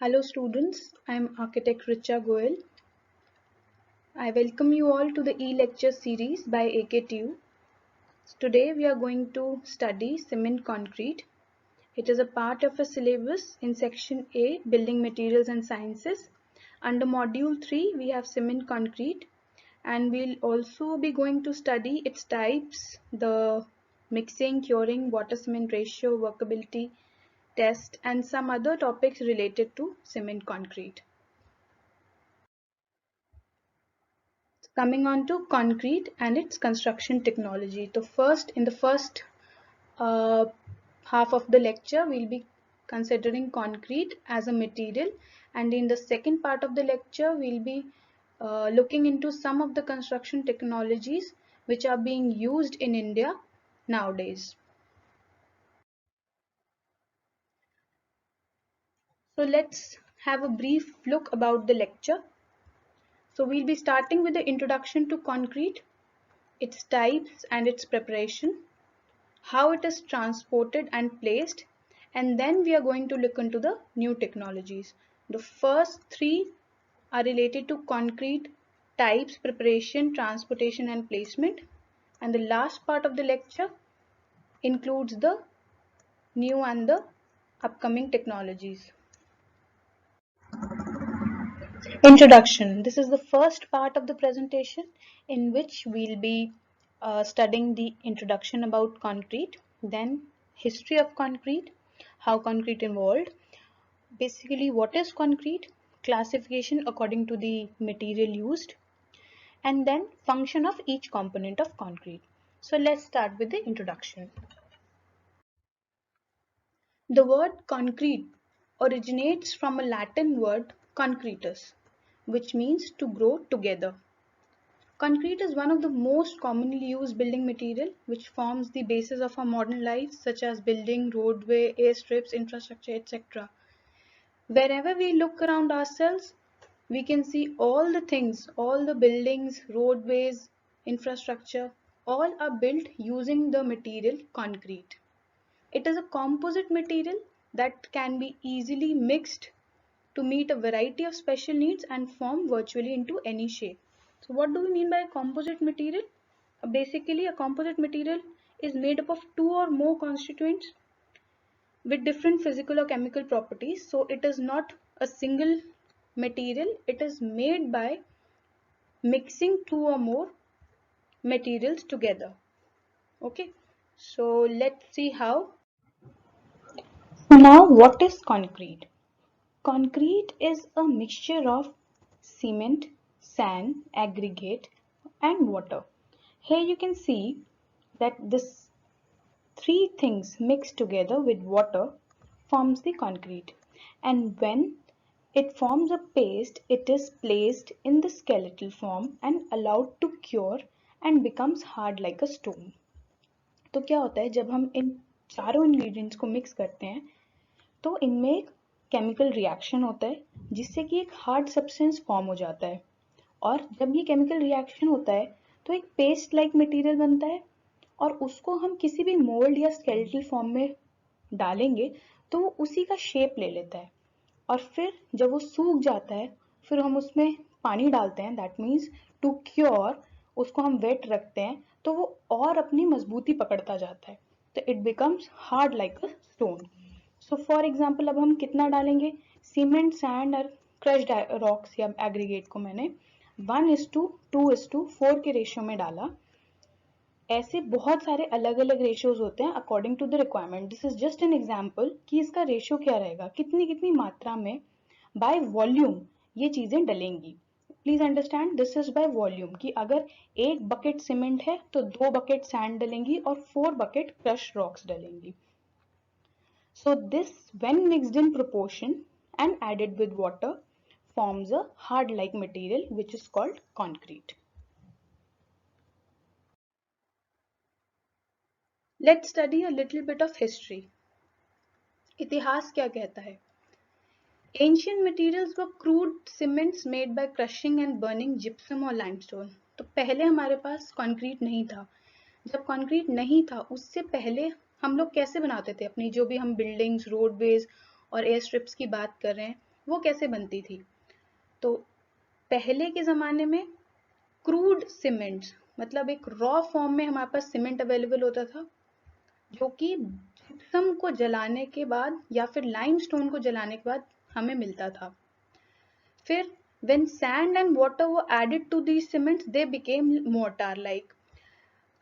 Hello students, I am architect Richa Goel. I welcome you all to the e-lecture series by AKTU. Today we are going to study cement concrete. It is a part of a syllabus in section A, Building Materials and Sciences. Under module 3 we have cement concrete and we'll also be going to study its types, the mixing, curing, water cement ratio, workability test and some other topics related to cement concrete. Coming on to concrete and its construction technology. In the first uh, half of the lecture, we'll be considering concrete as a material, and in the second part of the lecture, we'll be looking into some of the construction technologies which are being used in India nowadays. So let's have a brief look about the lecture. So we'll be starting with the introduction to concrete, its types and its preparation, how it is transported and placed, and then we are going to look into the new technologies. The first three are related to concrete types, preparation, transportation and placement, and the last part of the lecture includes the new and the upcoming technologies. Introduction. This is the first part of the presentation in which we'll be studying the introduction about concrete, then history of concrete, how concrete evolved, basically what is concrete, classification according to the material used, and then function of each component of concrete. So let's start with the introduction. The word concrete originates from a Latin word concretus, which means to grow together. Concrete is one of the most commonly used building material which forms the basis of our modern life, such as building, roadway, airstrips, infrastructure, etc. Wherever we look around ourselves, we can see all the things, all the buildings, roadways, infrastructure, all are built using the material concrete. It is a composite material that can be easily mixed to meet a variety of special needs and form virtually into any shape. So what do we mean by a composite material? Basically, a composite material is made up of two or more constituents with different physical or chemical properties. So it is not a single material. It is made by mixing two or more materials together. Okay. So let's see how. Now, what is concrete? Concrete is a mixture of cement, sand, aggregate, and water. Here you can see that this three things mixed together with water forms the concrete, and when it forms a paste, it is placed in the skeletal form and allowed to cure and becomes hard like a stone. तो क्या होता है जब हम इन चारों ingredients को mix करते हैं तो इनमें एक केमिकल रिएक्शन होता है जिससे कि एक हार्ड सब्सटेंस फॉर्म हो जाता है, और जब ये केमिकल रिएक्शन होता है तो एक पेस्ट लाइक मटेरियल बनता है, और उसको हम किसी भी मोल्ड या स्केलेटल फॉर्म में डालेंगे तो वो उसी का शेप ले लेता है, और फिर जब वो सूख जाता है फिर हम उसमें पानी डालते हैं, दैट मीन्स टू क्योर, उसको हम वेट रखते हैं तो वो और अपनी मजबूती पकड़ता जाता है, तो it becomes hard like a stone. So for example अब हम कितना डालेंगे, सीमेंट, सैंड और क्रश्ड रॉक्स या एग्रीगेट को मैंने 1:2:4 के रेशियो में डाला. ऐसे बहुत सारे अलग अलग रेशियोज होते हैं according to the requirement. This is just an example कि इसका रेशियो क्या रहेगा, कितनी कितनी मात्रा में बाय वॉल्यूम ये चीजें डलेंगी. Please understand this is by volume, कि अगर 1 बकेट सीमेंट है तो 2 बकेट सैंड डलेंगी और 4 बकेट क्रश रॉक्स डलेंगी. So this, when mixed in proportion and added with water, forms a hard-like material which is called concrete. Let's study a little bit of history. इतिहास क्या कहता है? Ancient materials were crude cements made by crushing and burning gypsum or limestone. तो पहले हमारे पास concrete नहीं था. जब कंक्रीट नहीं था उससे पहले हम लोग कैसे बनाते थे अपनी जो भी हम बिल्डिंग्स, रोडवेज और एयर स्ट्रिप्स की बात कर रहे हैं, वो कैसे बनती थी? तो पहले के ज़माने में क्रूड सीमेंट्स, मतलब एक रॉ फॉर्म में हमारे पास सीमेंट अवेलेबल होता था, जो कि जिप्सम को जलाने के बाद या फिर लाइमस्टोन को जलाने के बाद हमें मिलता था। फिर when sand and water were added to these cements, they became mortar like.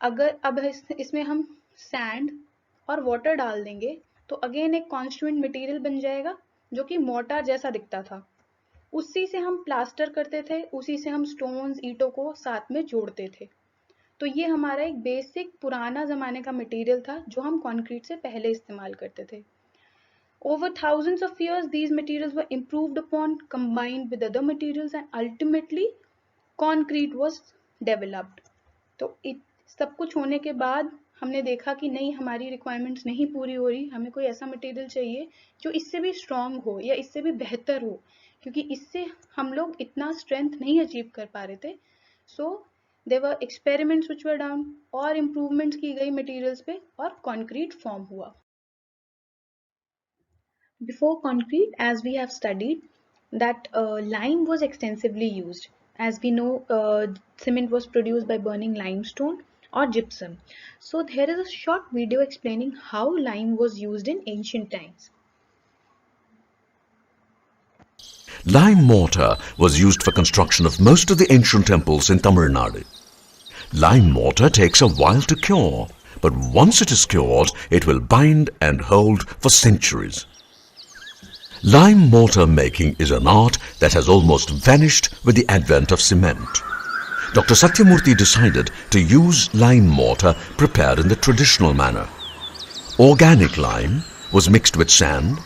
अगर अब इसमें हम सैंड और वाटर डाल देंगे तो अगेन एक कॉन्स्टिट्यूएंट मटेरियल बन जाएगा जो कि मोर्टार जैसा दिखता था। उसी से हम प्लास्टर करते थे, उसी से हम स्टोन्स ईंटों को साथ में जोड़ते थे। तो ये हमारा एक बेसिक पुराना ज़माने का मटेरियल था जो हम कंक्रीट से पहले इस्तेमाल करते थे। Over thousands of years, these materials were improved upon, combined with other materials, and ultimately concrete was developed. तो सब कुछ होने के बाद हमने देखा कि नहीं, हमारी रिक्वायरमेंट्स नहीं पूरी हो रही, हमें कोई ऐसा मटेरियल चाहिए जो इससे भी स्ट्रॉन्ग हो या इससे भी बेहतर हो, क्योंकि इससे हम लोग इतना स्ट्रेंथ नहीं अचीव कर पा रहे थे। So there were experiments which were done और इम्प्रूवमेंट्स की गई मटेरियल्स पे और कंक्रीट फॉर्म हुआ। Before concrete, as we have studied, that lime was extensively used. As we know, cement was produced by burning limestone or gypsum. So here is a short video explaining how lime was used in ancient times. Lime mortar was used for construction of most of the ancient temples in Tamil Nadu. Lime mortar takes a while to cure, but once it is cured, it will bind and hold for centuries. Lime mortar making is an art that has almost vanished with the advent of cement. Dr. Satyamurthy decided to use lime mortar prepared in the traditional manner. Organic lime was mixed with sand,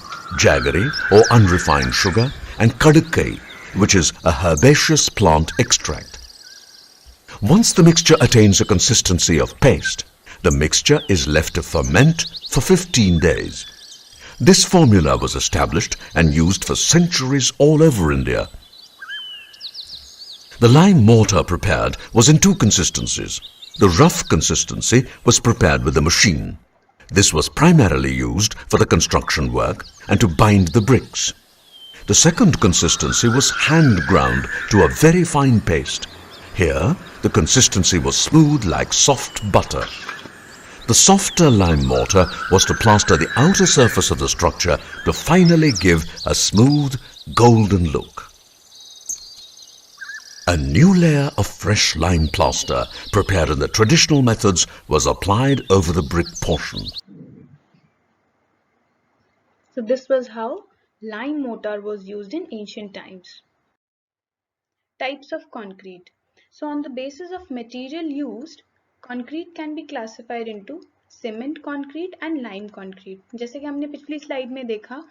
jaggery or unrefined sugar, and kadukkai, which is a herbaceous plant extract. Once the mixture attains a consistency of paste, the mixture is left to ferment for 15 days. This formula was established and used for centuries all over India. The lime mortar prepared was in two consistencies. The rough consistency was prepared with a machine. This was primarily used for the construction work and to bind the bricks. The second consistency was hand ground to a very fine paste. Here, the consistency was smooth like soft butter. The softer lime mortar was to plaster the outer surface of the structure to finally give a smooth, golden look. A new layer of fresh lime plaster, prepared in the traditional methods, was applied over the brick portion. So this was how lime mortar was used in ancient times. Types of concrete. So on the basis of material used, concrete can be classified into cement concrete and lime concrete. जैसे कि हमने पिछली slide में देखा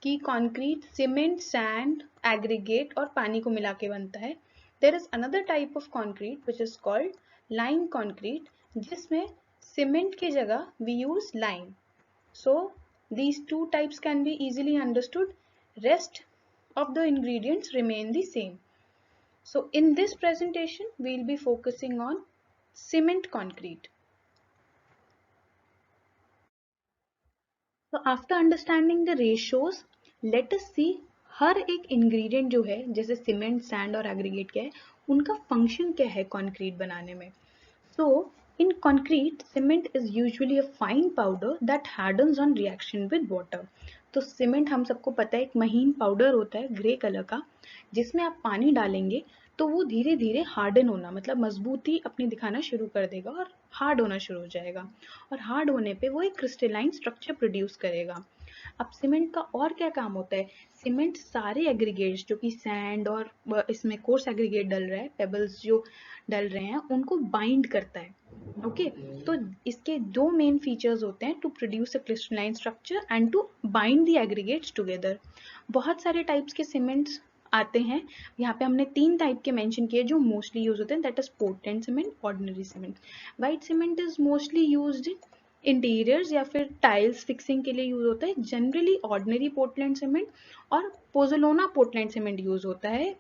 कि concrete cement, sand, aggregate और पानी को मिला के बनता है. There is another type of concrete which is called lime concrete, जिसमें सीमेंट की जगह we use lime. So these two types can be easily understood. Rest of the ingredients remain the same. So in this presentation, we'll be focusing on cement concrete. So after understanding the ratios, let us see हर एक ingredient जो है, जैसे cement, sand और aggregate क्या है, उनका function क्या है कंक्रीट बनाने में. So in concrete, cement is usually a fine powder that hardens on reaction with water. तो सीमेंट हम सबको पता है एक महीन पाउडर होता है ग्रे कलर का, जिसमें आप पानी डालेंगे तो वो धीरे धीरे हार्डन होना, मतलब मजबूती अपनी दिखाना शुरू कर देगा और हार्ड होना शुरू हो जाएगा, और हार्ड होने पे वो एक क्रिस्टलाइन स्ट्रक्चर प्रोड्यूस करेगा. अब सीमेंट का और क्या काम होता है? सीमेंट सारे एग्रीगेट्स जो कि सैंड और इसमें कोर्स एग्रीगेट डल रहा है, पेबल्स जो डल रहे हैं, उनको बाइंड करता है. ओके, तो इसके दो मेन फीचर्स होते हैं, to produce a crystalline structure and to bind the aggregates together. बहुत सारे टाइप्स के सीमेंट्स आते हैं. यहाँ पे हमने 3 टाइप के मेंशन किए जो मोस्टली यूज होते हैं, that is Portland cement, ordinary cement. White cement is mostly used in interiors या फिर टाइल्स फिक्सिंग के लिए यूज होता है. जनरली ऑर्डिनरी पोर्टलैंड सीमेंट और पोजोलोना पोर्टलैंड सीमेंट यूज होता है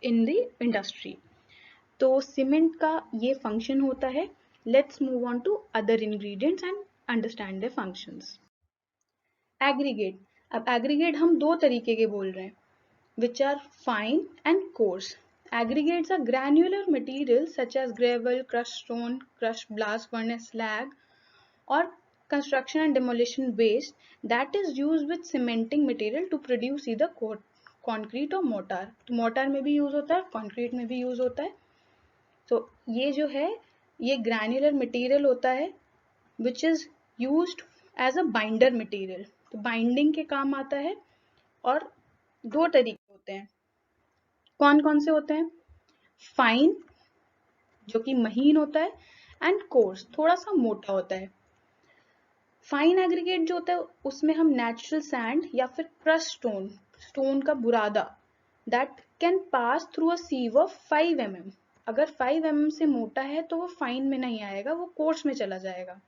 इन द इंडस्ट्री. तो सीमेंट का ये फंक्शन होता है. Let's move on to other ingredients and understand their functions. Aggregate. अब एग्रीगेट हम दो तरीके के बोल रहे हैं. which are fine and coarse. Aggregates are granular materials such as gravel, crushed stone, crushed blast furnace slag, or construction and demolition waste that is used with cementing material to produce either concrete or mortar. तो mortar में भी use होता है, concrete में भी use होता है. तो ये जो है ये granular material होता है which is used as a binder material. तो बाइंडिंग के काम आता है. और दो तरीके होते हैं. कौन कौन से होते हैं? फाइन जो कि महीन होता है एंड कोर्स थोड़ा सा मोटा होता है. फाइन एग्रीगेट जो होता है उसमें हम नेचुरल सैंड या फिर क्रश स्टोन का बुरादा that can pass through a sieve of 5 mm. अगर 5 mm से मोटा है तो वो फाइन में नहीं आएगा, वो कोर्स में चला जाएगा.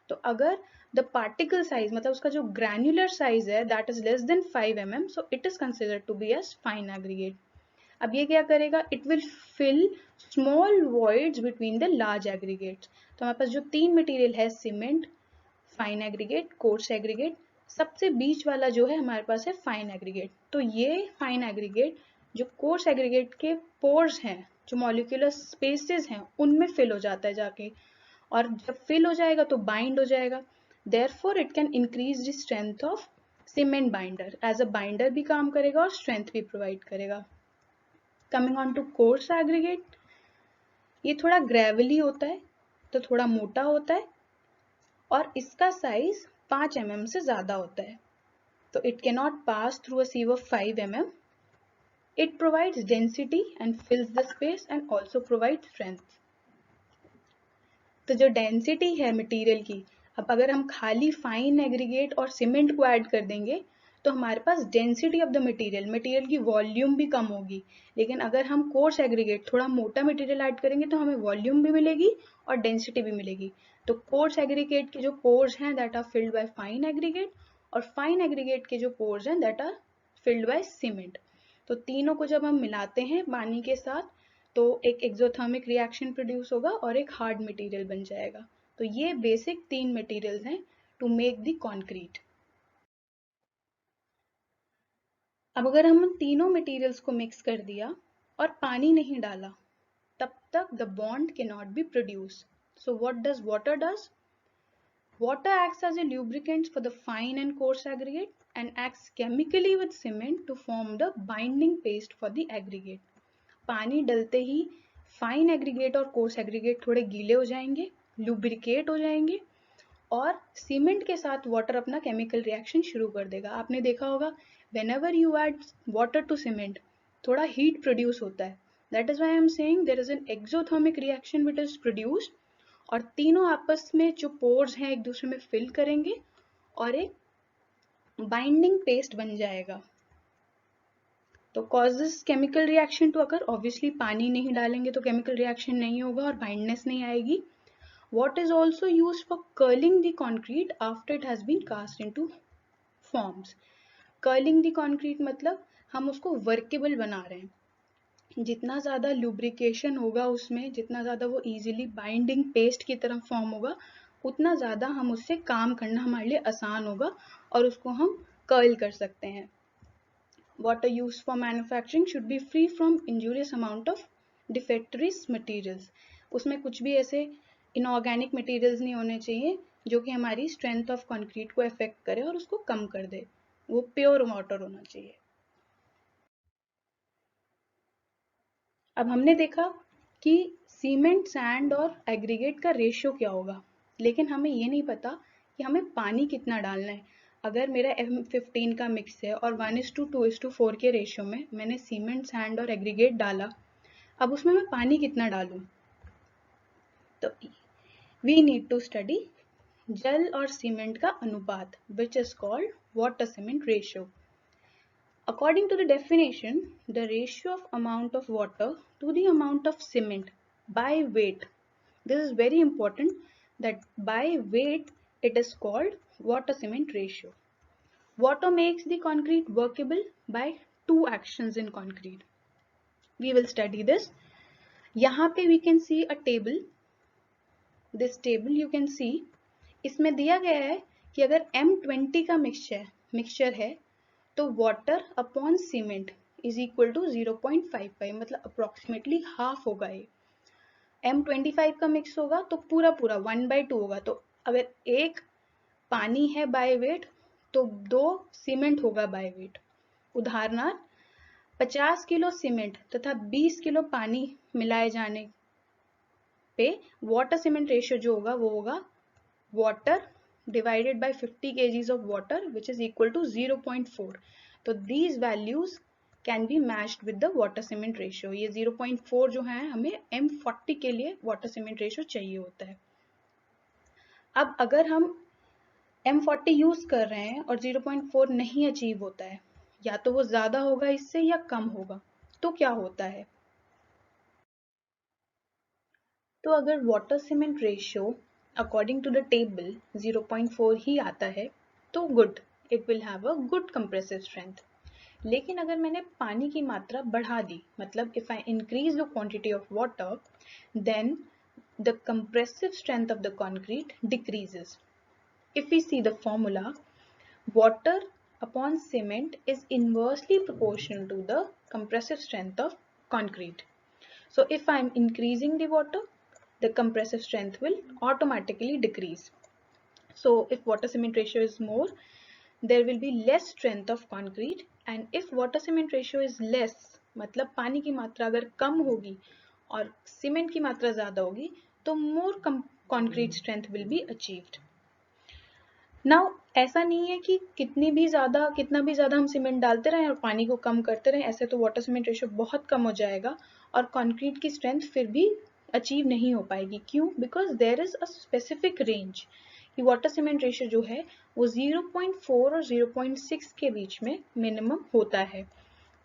तो अगर द पार्टिकल साइज मतलब उसका जो ग्रैन्युलर साइज है that is less than 5 mm, so it is considered to be as fine aggregate. अब ये क्या करेगा? It will fill small voids between the large aggregates. तो हमारे पास जो तीन मटेरियल है cement, fine aggregate, coarse aggregate, सबसे बीच वाला जो है हमारे पास है फाइन एग्रीगेट. तो ये फाइन एग्रीगेट जो कोर्स एग्रीगेट के पोर्स हैं, जो मॉलिक्यूलर स्पेसेस हैं, उनमें फिल हो जाता है जाके. और जब फिल हो जाएगा तो बाइंड हो जाएगा. Therefore it can increase the strength of cement binder. As a binder भी काम करेगा और स्ट्रेंथ भी प्रोवाइड करेगा. Coming on to coarse aggregate, ये थोड़ा ग्रेवली होता है, तो थोड़ा मोटा होता है और इसका साइज 5 mm से ज्यादा होता है. तो it can not pass through a sieve of 5 mm. It provides density and fills the space and also provide strength. तो जो डेंसिटी है मटेरियल की, अब अगर हम खाली फाइन एग्रीगेट और सीमेंट को ऐड कर देंगे तो हमारे पास डेंसिटी ऑफ द मटेरियल की वॉल्यूम भी कम होगी. लेकिन अगर हम कोर्स एग्रीगेट थोड़ा मोटा मटेरियल ऐड करेंगे तो हमें वॉल्यूम भी मिलेगी और डेंसिटी भी मिलेगी. तो कोर्स एग्रीगेट के जो पोर्स हैं that are filled by fine aggregate और फाइन एग्रीगेट के जो पोर्स हैं that are filled by cement. तो तीनों को जब हम मिलाते हैं पानी के साथ तो एक एक्सोथर्मिक रिएक्शन प्रोड्यूस होगा और एक हार्ड मटेरियल बन जाएगा. तो ये बेसिक तीन मटेरियल्स हैं टू मेक द कंक्रीट. अब अगर हम उन तीनों मटेरियल्स को मिक्स कर दिया और पानी नहीं डाला तब तक the bond can not B produce. So what does water does? Water acts as a lubricant for the fine and coarse aggregate and acts chemically with cement to form the binding paste for the aggregate. पानी डलते ही fine aggregate और coarse aggregate थोड़े गीले हो जाएंगे, lubricate हो जाएंगे और cement के साथ वाटर अपना केमिकल रिएक्शन शुरू कर देगा. आपने देखा होगा whenever you add water to cement थोड़ा हीट प्रोड्यूस होता है. That is why I am saying there is an exothermic reaction which is produced और तीनों आपस में जो पोर्स हैं एक दूसरे में फिल करेंगे और एक बाइंडिंग पेस्ट बन जाएगा. तो कॉजेस केमिकल रिएक्शन टू अगर ऑब्वियसली पानी नहीं डालेंगे तो केमिकल रिएक्शन नहीं होगा और बाइंडनेस नहीं आएगी. What is also used for curling the concrete after it has been cast into forms. Curling the concrete मतलब हम उसको वर्केबल बना रहे हैं. जितना ज़्यादा लुब्रिकेशन होगा उसमें, जितना ज़्यादा वो इजीली बाइंडिंग पेस्ट की तरह फॉर्म होगा, उतना ज़्यादा हम उससे काम करना हमारे लिए आसान होगा और उसको हम कर्ल कर सकते हैं. Water used for manufacturing should be free from injurious amount of defectories materials. उसमें कुछ भी ऐसे इनऑर्गेनिक मटेरियल्स नहीं होने चाहिए जो कि हमारी स्ट्रेंथ ऑफ कंक्रीट को अफेक्ट करे और उसको कम कर दे. वो प्योर वाटर होना चाहिए. अब हमने देखा कि सीमेंट, सैंड और एग्रीगेट का रेशियो क्या होगा, लेकिन हमें ये नहीं पता कि हमें पानी कितना डालना है. अगर मेरा M15 का मिक्स है और 1:2:4 के रेशियो में मैंने सीमेंट, सैंड और एग्रीगेट डाला, अब उसमें मैं पानी कितना डालूं? तो वी नीड टू स्टडी जल और सीमेंट का अनुपात which is called water cement ratio. According to the definition, the ratio of amount of water to the amount of cement by weight. This is very important that by weight it is called water cement ratio. Water makes the concrete workable by two actions in concrete. We will study this. यहाँ पे we can see a table. This table you can see. इसमें दिया गया है कि अगर M20 का mixture है तो water upon cement is equal to 0.55, मतलब अप्रोक्सीमेटली हाफ होगा ये। M25 का मिक्स होगा तो पूरा पूरा 1/2 होगा। तो अगर एक पानी है बाय वेट तो 2 सीमेंट होगा बाय वेट। उदाहरणार्थ 50 किलो सीमेंट तथा 20 किलो पानी मिलाए जाने पे वाटर सीमेंट रेशियो जो होगा वो होगा water divided by 50 kgs of water which is equal to 0.4. तो these values can be matched with the water cement ratio. ये 0.4 जो है हमें M40 के लिए water cement ratio चाहिए होता है। अब अगर हम M40 यूज कर रहे हैं और 0.4 नहीं अचीव होता है, या तो वो ज्यादा होगा इससे या कम होगा, तो क्या होता है? तो अगर water cement ratio according to the table 0.4 ही आता है तो good, it will have a good compressive strength. लेकिन अगर मैंने पानी की मात्रा बढ़ा दी, मतलब if I increase the quantity of water, then the compressive strength of the concrete decreases. If we see the formula, water upon cement is inversely proportional to the compressive strength of concrete. So if I am increasing the water, the compressive strength will automatically decrease. So if water cement ratio is more, there will be less strength of concrete, and if water cement ratio is less, मतलब पानी की मात्रा अगर कम होगी और cement की मात्रा ज़्यादा होगी तो more concrete strength will be achieved. Now ऐसा नहीं है कि कितना भी ज़्यादा हम सीमेंट डालते रहें और पानी को कम करते रहें, ऐसे तो वाटर सीमेंट रेशियो बहुत कम हो जाएगा और कंक्रीट की स्ट्रेंथ फिर भी अचीव नहीं हो पाएगी। क्यों? Because there is a specific range कि वाटर सीमेंट रेशियो जो है वो 0.4 और 0.6 के बीच में मिनिमम होता है,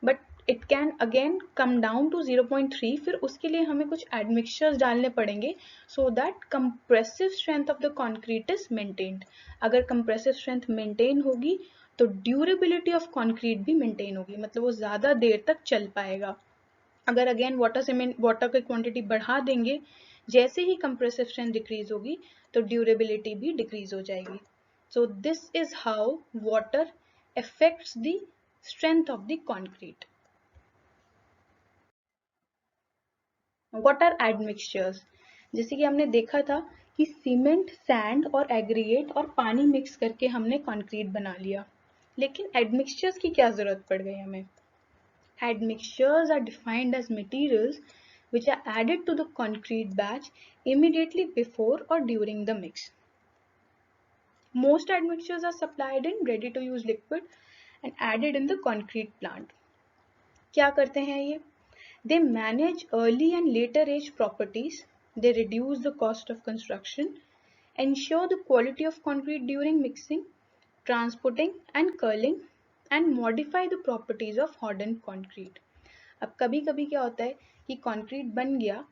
but it can again come down to 0.3। फिर उसके लिए हमें कुछ एडमिक्सचर्स डालने पड़ेंगे so that compressive strength of the concrete is maintained. अगर कंप्रेसिव स्ट्रेंथ मेंटेन होगी तो ड्यूरेबिलिटी ऑफ कंक्रीट भी मेंटेन होगी, मतलब वो ज़्यादा देर तक चल पाएगा। अगर अगेन वाटर की क्वांटिटी बढ़ा देंगे, जैसे ही कंप्रेसिव स्ट्रेंथ डिक्रीज होगी तो ड्यूरेबिलिटी भी डिक्रीज हो जाएगी। So this is how water affects the strength of the concrete. What are admixtures? जैसे कि हमने देखा था कि सीमेंट, सैंड और एग्रीगेट और पानी मिक्स करके हमने कंक्रीट बना लिया, लेकिन एडमिक्सचर्स की क्या जरूरत पड़ गई हमें? Admixtures are defined as materials which are added to the concrete batch immediately before or during the mix. Most admixtures are supplied in ready to use liquid and added in the concrete plant. क्या करते हैं ये? They manage early and later age properties, they reduce the cost of construction, ensure the quality of concrete during mixing, transporting and curling, and modify the properties of hardened concrete. अब कभी कभी क्या होता है कि कंक्रीट बन गया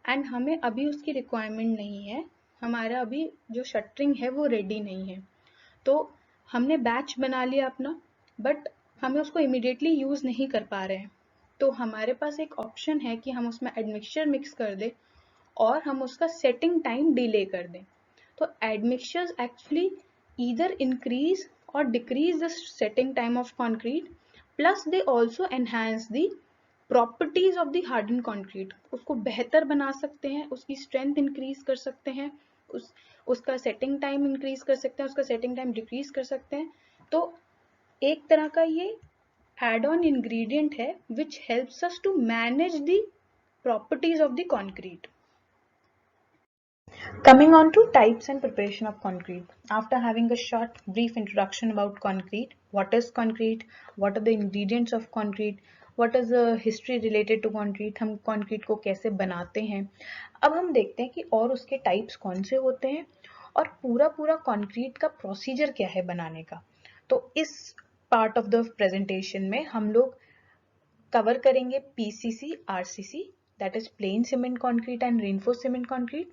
and हमें अभी उसकी रिक्वायरमेंट नहीं है, हमारा अभी जो शटरिंग है वो रेडी नहीं है, तो हमने बैच बना लिया अपना, बट हमें उसको इमीडिएटली यूज़ नहीं कर पा रहे हैं, तो हमारे पास एक ऑप्शन है कि हम उसमें एडमिक्सचर मिक्स कर दें और हम उसका सेटिंग टाइम डिले कर दें। तो एडमिक्सचर्स एक्चुअली ईदर इंक्रीज और decrease the setting time of concrete, plus they also enhance the properties of the harden concrete. उसको बेहतर बना सकते हैं, उसकी स्ट्रेंथ इंक्रीज कर सकते हैं, उसका सेटिंग टाइम इंक्रीज कर सकते हैं, उसका सेटिंग टाइम डिक्रीज कर सकते हैं। तो एक तरह का ये add-on ingredient है which helps us to manage the properties of the concrete. Coming on to types and preparation of concrete. After having a short brief introduction about concrete, what is concrete, what are the ingredients of concrete, what is the history related to concrete, हम concrete को कैसे बनाते हैं, अब हम देखते हैं कि और उसके types कौन से होते हैं और पूरा concrete का procedure क्या है बनाने का। तो इस part of the presentation में हम लोग कवर करेंगे PCC, RCC, that is plain cement concrete and reinforced cement concrete,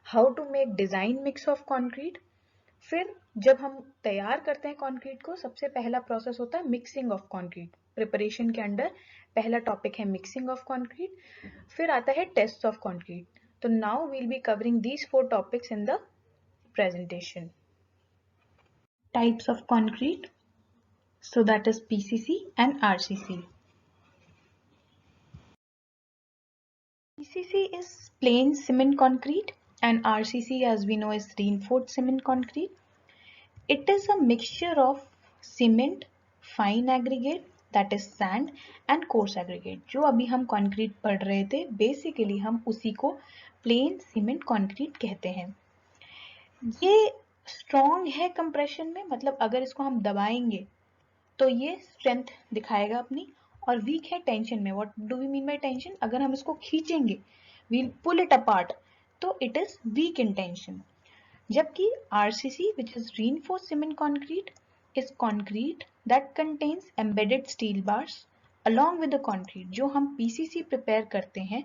how to make design mix of concrete। फिर जब हम तैयार करते हैं कंक्रीट को, सबसे पहला प्रोसेस होता है मिक्सिंग ऑफ कंक्रीट। प्रिपरेशन के अंडर पहला टॉपिक है मिक्सिंग ऑफ कंक्रीट, फिर आता है टेस्ट ऑफ कंक्रीट। तो now we'll be covering these 4 topics in the presentation. Types of concrete, so that is PCC and RCC. PCC is plain cement concrete and RCC, as we know, is reinforced cement concrete. It is a mixture of cement, fine aggregate, that is sand, and coarse aggregate. जो अभी हम concrete पढ़ रहे थे, basically हम उसी को plain cement concrete कहते हैं. ये strong है compression में, मतलब अगर इसको हम दबाएंगे तो ये strength दिखाएगा अपनी, और weak है tension में. What do we mean by tension? अगर हम इसको खींचेंगे, we'll pull it apart, तो it is weak in tension. जबकि RCC, which is reinforced cement concrete, is concrete that contains embedded steel bars along with the concrete. जो हम PCC prepare करते हैं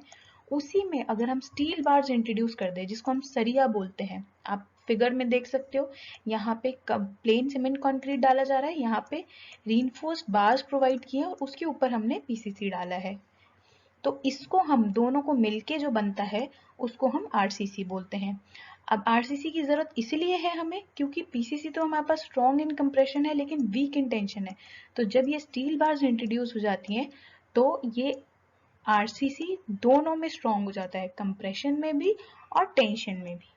उसी में अगर हम steel bars introduce कर दें, जिसको हम सरिया बोलते हैं, आप फिगर में देख सकते हो, यहाँ पे plain cement concrete डाला जा रहा है, यहाँ पे reinforced bars provide किए हैं और उसके ऊपर हमने PCC डाला है. तो इसको हम दोनों को मिलके जो बनता है उसको हम RCC बोलते हैं. अब RCC की जरूरत इसलिए है हमें क्योंकि PCC तो हमारे पास स्ट्रॉन्ग इन कंप्रेशन है लेकिन वीक इन टेंशन है. तो जब ये स्टील बार्स इंट्रोड्यूस हो जाती हैं तो ये RCC दोनों में स्ट्रॉन्ग हो जाता है, कंप्रेशन में भी और टेंशन में भी.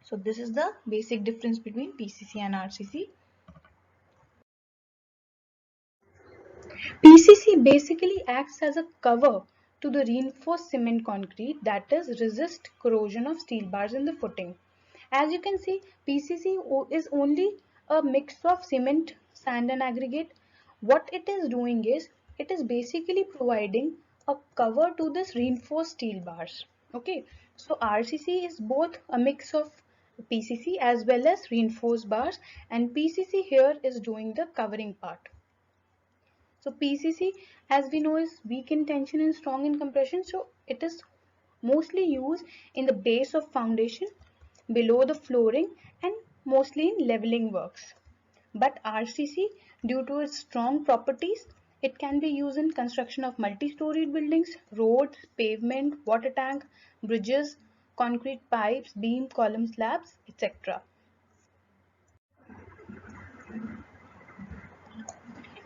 So this is the basic difference between PCC and RCC. PCC basically acts as a cover to the reinforced cement concrete, that is resist corrosion of steel bars in the footing. As you can see, PCC is only a mix of cement, sand and aggregate. What it is doing is, it is basically providing a cover to this reinforced steel bars. Okay, so RCC is both a mix of PCC as well as reinforced bars, and PCC here is doing the covering part. So PCC, as we know, is weak in tension and strong in compression. So it is mostly used in the base of foundation, below the flooring, and mostly in leveling works. But RCC, due to its strong properties, it can be used in construction of multi-storied buildings, roads, pavement, water tank, bridges, concrete pipes, beam, column slabs, etc.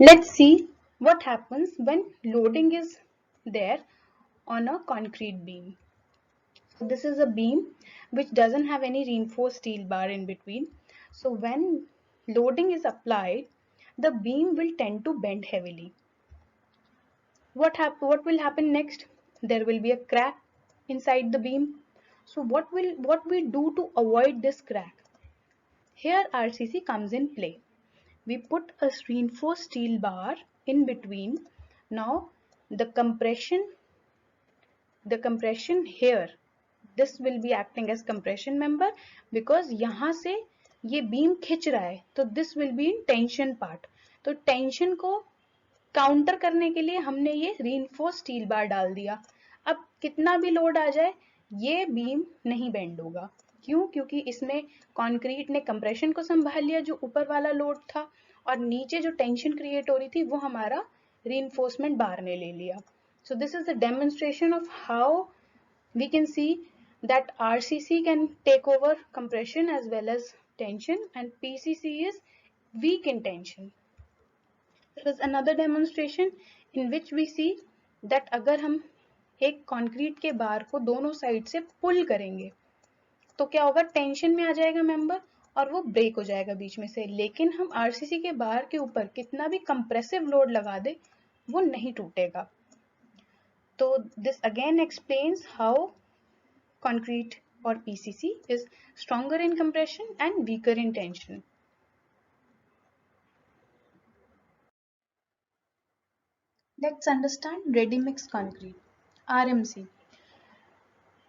Let's see what happens when loading is there on a concrete beam. So this is a beam which doesn't have any reinforced steel bar in between. So when loading is applied, the beam will tend to bend heavily. What will happen next? There will be a crack inside the beam. So what we do to avoid this crack? Here RCC comes in play. We put a reinforced steel bar in between. Now the compression here, this will be acting as compression member because यहाँ से ये beam खिंच रहा है, तो this will be in tension part. तो tension को counter करने के लिए हमने ये reinforced steel bar डाल दिया. अब कितना भी लोड आ जाए ये बीम नहीं बेंड होगा. क्यों? क्योंकि इसमें कंक्रीट ने कंप्रेशन को संभाल लिया जो ऊपर वाला लोड था, और नीचे जो टेंशन क्रिएट हो रही थी वो हमारा reinforcement बार ने ले लिया. So this is a demonstration of how we can see that RCC can take over compression as well as tension, and PCC is weak in tension. There is another demonstration in which we see that अगर हम एक concrete के बार को दोनों side से पुल करेंगे तो क्या होगा, टेंशन में आ जाएगा मेंबर और वो ब्रेक हो जाएगा बीच में से. लेकिन हम RCC के बार के ऊपर कितना भी कंप्रेसिव लोड लगा दे वो नहीं टूटेगा. तो this again explains how concrete or PCC is stronger in compression and weaker in tension. Let's understand ready mix concrete, RMC.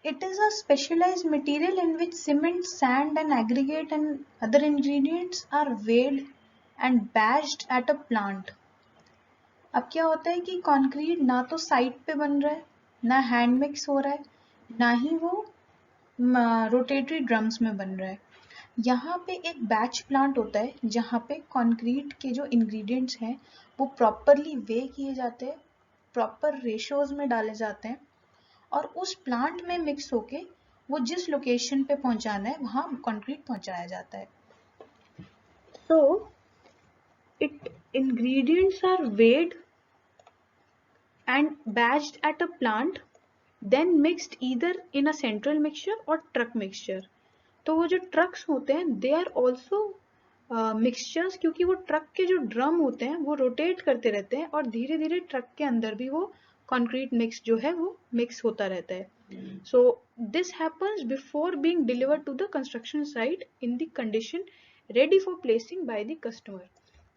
It is a specialized material in which cement, sand and aggregate and other ingredients are weighed and batched at a plant. अब क्या होता है कि concrete ना तो side पे बन रहा है, ना हैंड मिक्स हो रहा है, ना ही वो रोटेटरी ड्रम्स में बन रहा है. यहाँ पे एक बैच प्लांट होता है जहाँ पे कंक्रीट के जो इंग्रेडिएंट्स हैं वो प्रॉपरली वे किए जाते हैं, प्रॉपर रेशियोज में डाले जाते हैं और उस प्लांट में मिक्स होके वो जिस लोकेशन पे पहुंचाना है वहाँ कंक्रीट पहुंचाया जाता है. So it ingredients are weighed and batched at a plant then mixed either in a central mixture or truck mixture. तो वो जो ट्रक्स होते हैं they are also मिक्सचर्स, क्योंकि वो ट्रक के जो ड्रम होते हैं वो रोटेट करते रहते हैं और धीरे धीरे ट्रक के अंदर भी वो कंक्रीट मिक्स जो है वो मिक्स होता रहता है. So this happens before being delivered to the construction site in the condition ready for placing by the customer.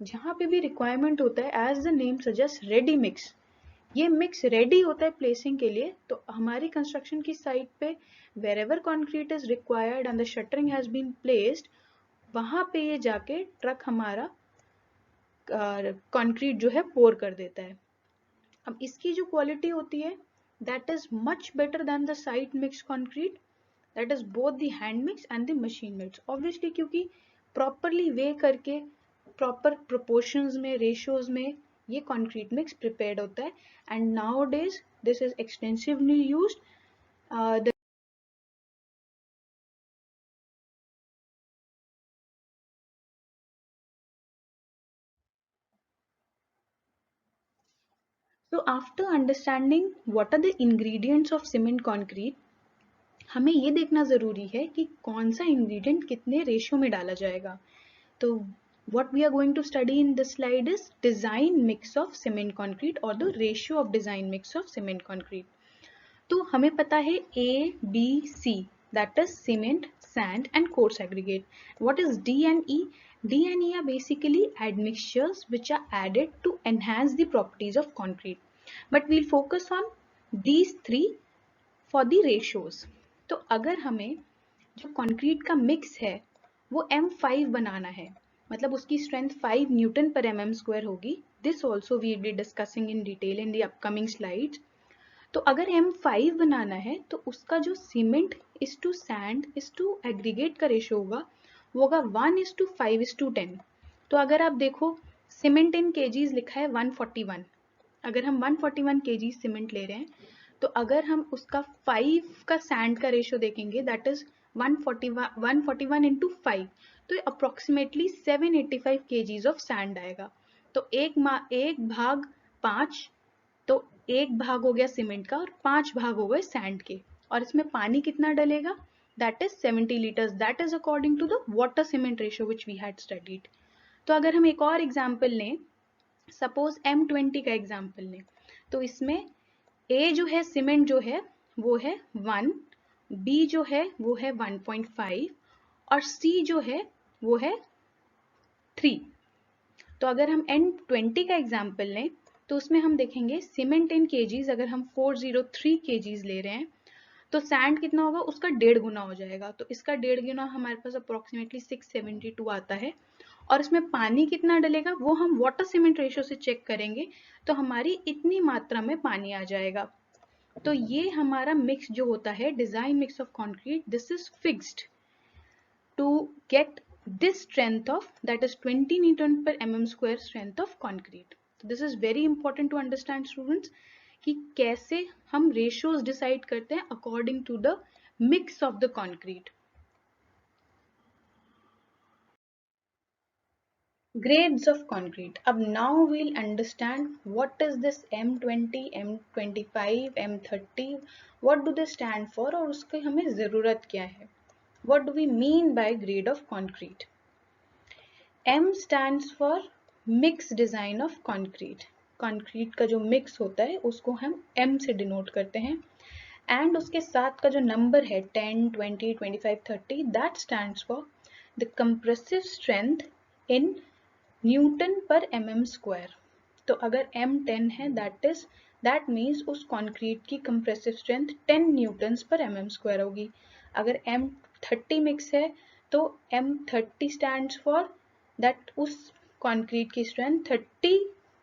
जहाँ पे भी रिक्वायरमेंट होता है, as the name suggest ready mix, ये मिक्स रेडी होता है प्लेसिंग के लिए. तो हमारी कंस्ट्रक्शन की साइट पे wherever concrete is required and the shuttering has been placed, वहां पे ये जाके ट्रक हमारा कंक्रीट जो है पोर कर देता है. अब इसकी जो क्वालिटी होती है that is much better than the site mix concrete, that is both the hand mix and the machine mix. Obviously क्योंकि प्रॉपरली वे करके प्रॉपर प्रोपोर्शंस में रेशियोज में ये कंक्रीट मिक्स प्रिपेयर्ड होता है. And now days this is extensively used. So after understanding what are the ingredients of cement concrete, हमें ये देखना ज़रूरी है कि कौन सा ingredient कितने रेशियो में डाला जाएगा. तो what we are going to study in this slide is design mix of cement concrete or the ratio of design mix of cement concrete. तो हमें पता है A, B, C, that is cement, sand and coarse aggregate. What is D and E? D and E are basically admixtures which are added to enhance the properties of concrete. But we'll focus on these three for the ratios. तो अगर हमें जो concrete का mix है वो M5 बनाना है, मतलब उसकी strength 5 newton per mm square होगी. This also we will be discussing in detail in the upcoming slides. तो अगर M5 बनाना है तो उसका जो cement is to sand is to aggregate का रेशियो होगा वो होगा 1:5:10. तो अगर आप देखो सीमेंट इन केजीज लिखा है 141, अगर हम 141 केजी सीमेंट ले रहे हैं तो अगर हम उसका 5 का सैंड का रेशियो देखेंगे दैट इज 141 इंटू 5, तो अप्रोक्सीमेटली 785 केजीज ऑफ सैंड आएगा. तो एक भाग 5, तो एक भाग हो गया सीमेंट का और 5 भाग हो गए सैंड के. और इसमें पानी कितना डलेगा, that is 70 liters, that is according to the water cement ratio which we had studied. तो अगर हम एक और एग्जाम्पल लें, सपोज M20 का एग्जाम्पल लें, तो इसमें A जो है सीमेंट जो है वो है 1, B जो है वो है 1.5 और C जो है वो है 3. तो अगर हम N20 का एग्जाम्पल लें तो उसमें हम देखेंगे सीमेंट इन केजीज, अगर हम 403 केजीज ले रहे हैं तो सैंड कितना होगा, उसका 1.5 गुना हो जाएगा. तो इसका 1.5 गुना हमारे पास अप्रोक्सीमेटली 672 आता है. और इसमें पानी कितना डलेगा वो हम वाटर सीमेंट रेशियो से चेक करेंगे, तो हमारी इतनी मात्रा में पानी आ जाएगा. तो ये हमारा मिक्स जो होता है design mix of concrete, this is fixed to get this strength of, that is 20 Newton per mm square strength of concrete. So this is very important to understand students कि कैसे हम ratios decide करते हैं according to the mix of the concrete. Grades of concrete. अब now we'll understand what is this M20, M25, M30, what do they stand for और उसकी हमें ज़रूरत क्या है. What do we mean by grade of concrete? M stands for mix design of concrete. concrete का जो mix होता है उसको हम M से denote करते हैं. And उसके साथ का जो number है 10, 20, 25, 30, that stands for the compressive strength in newton per mm square. तो अगर m 10 है दैट मीन्स उस कंक्रीट की compressive strength 10 newtons per mm square होगी. अगर m 30 मिक्स है तो m 30 स्टैंड्स फॉर दैट उस कंक्रीट की strength 30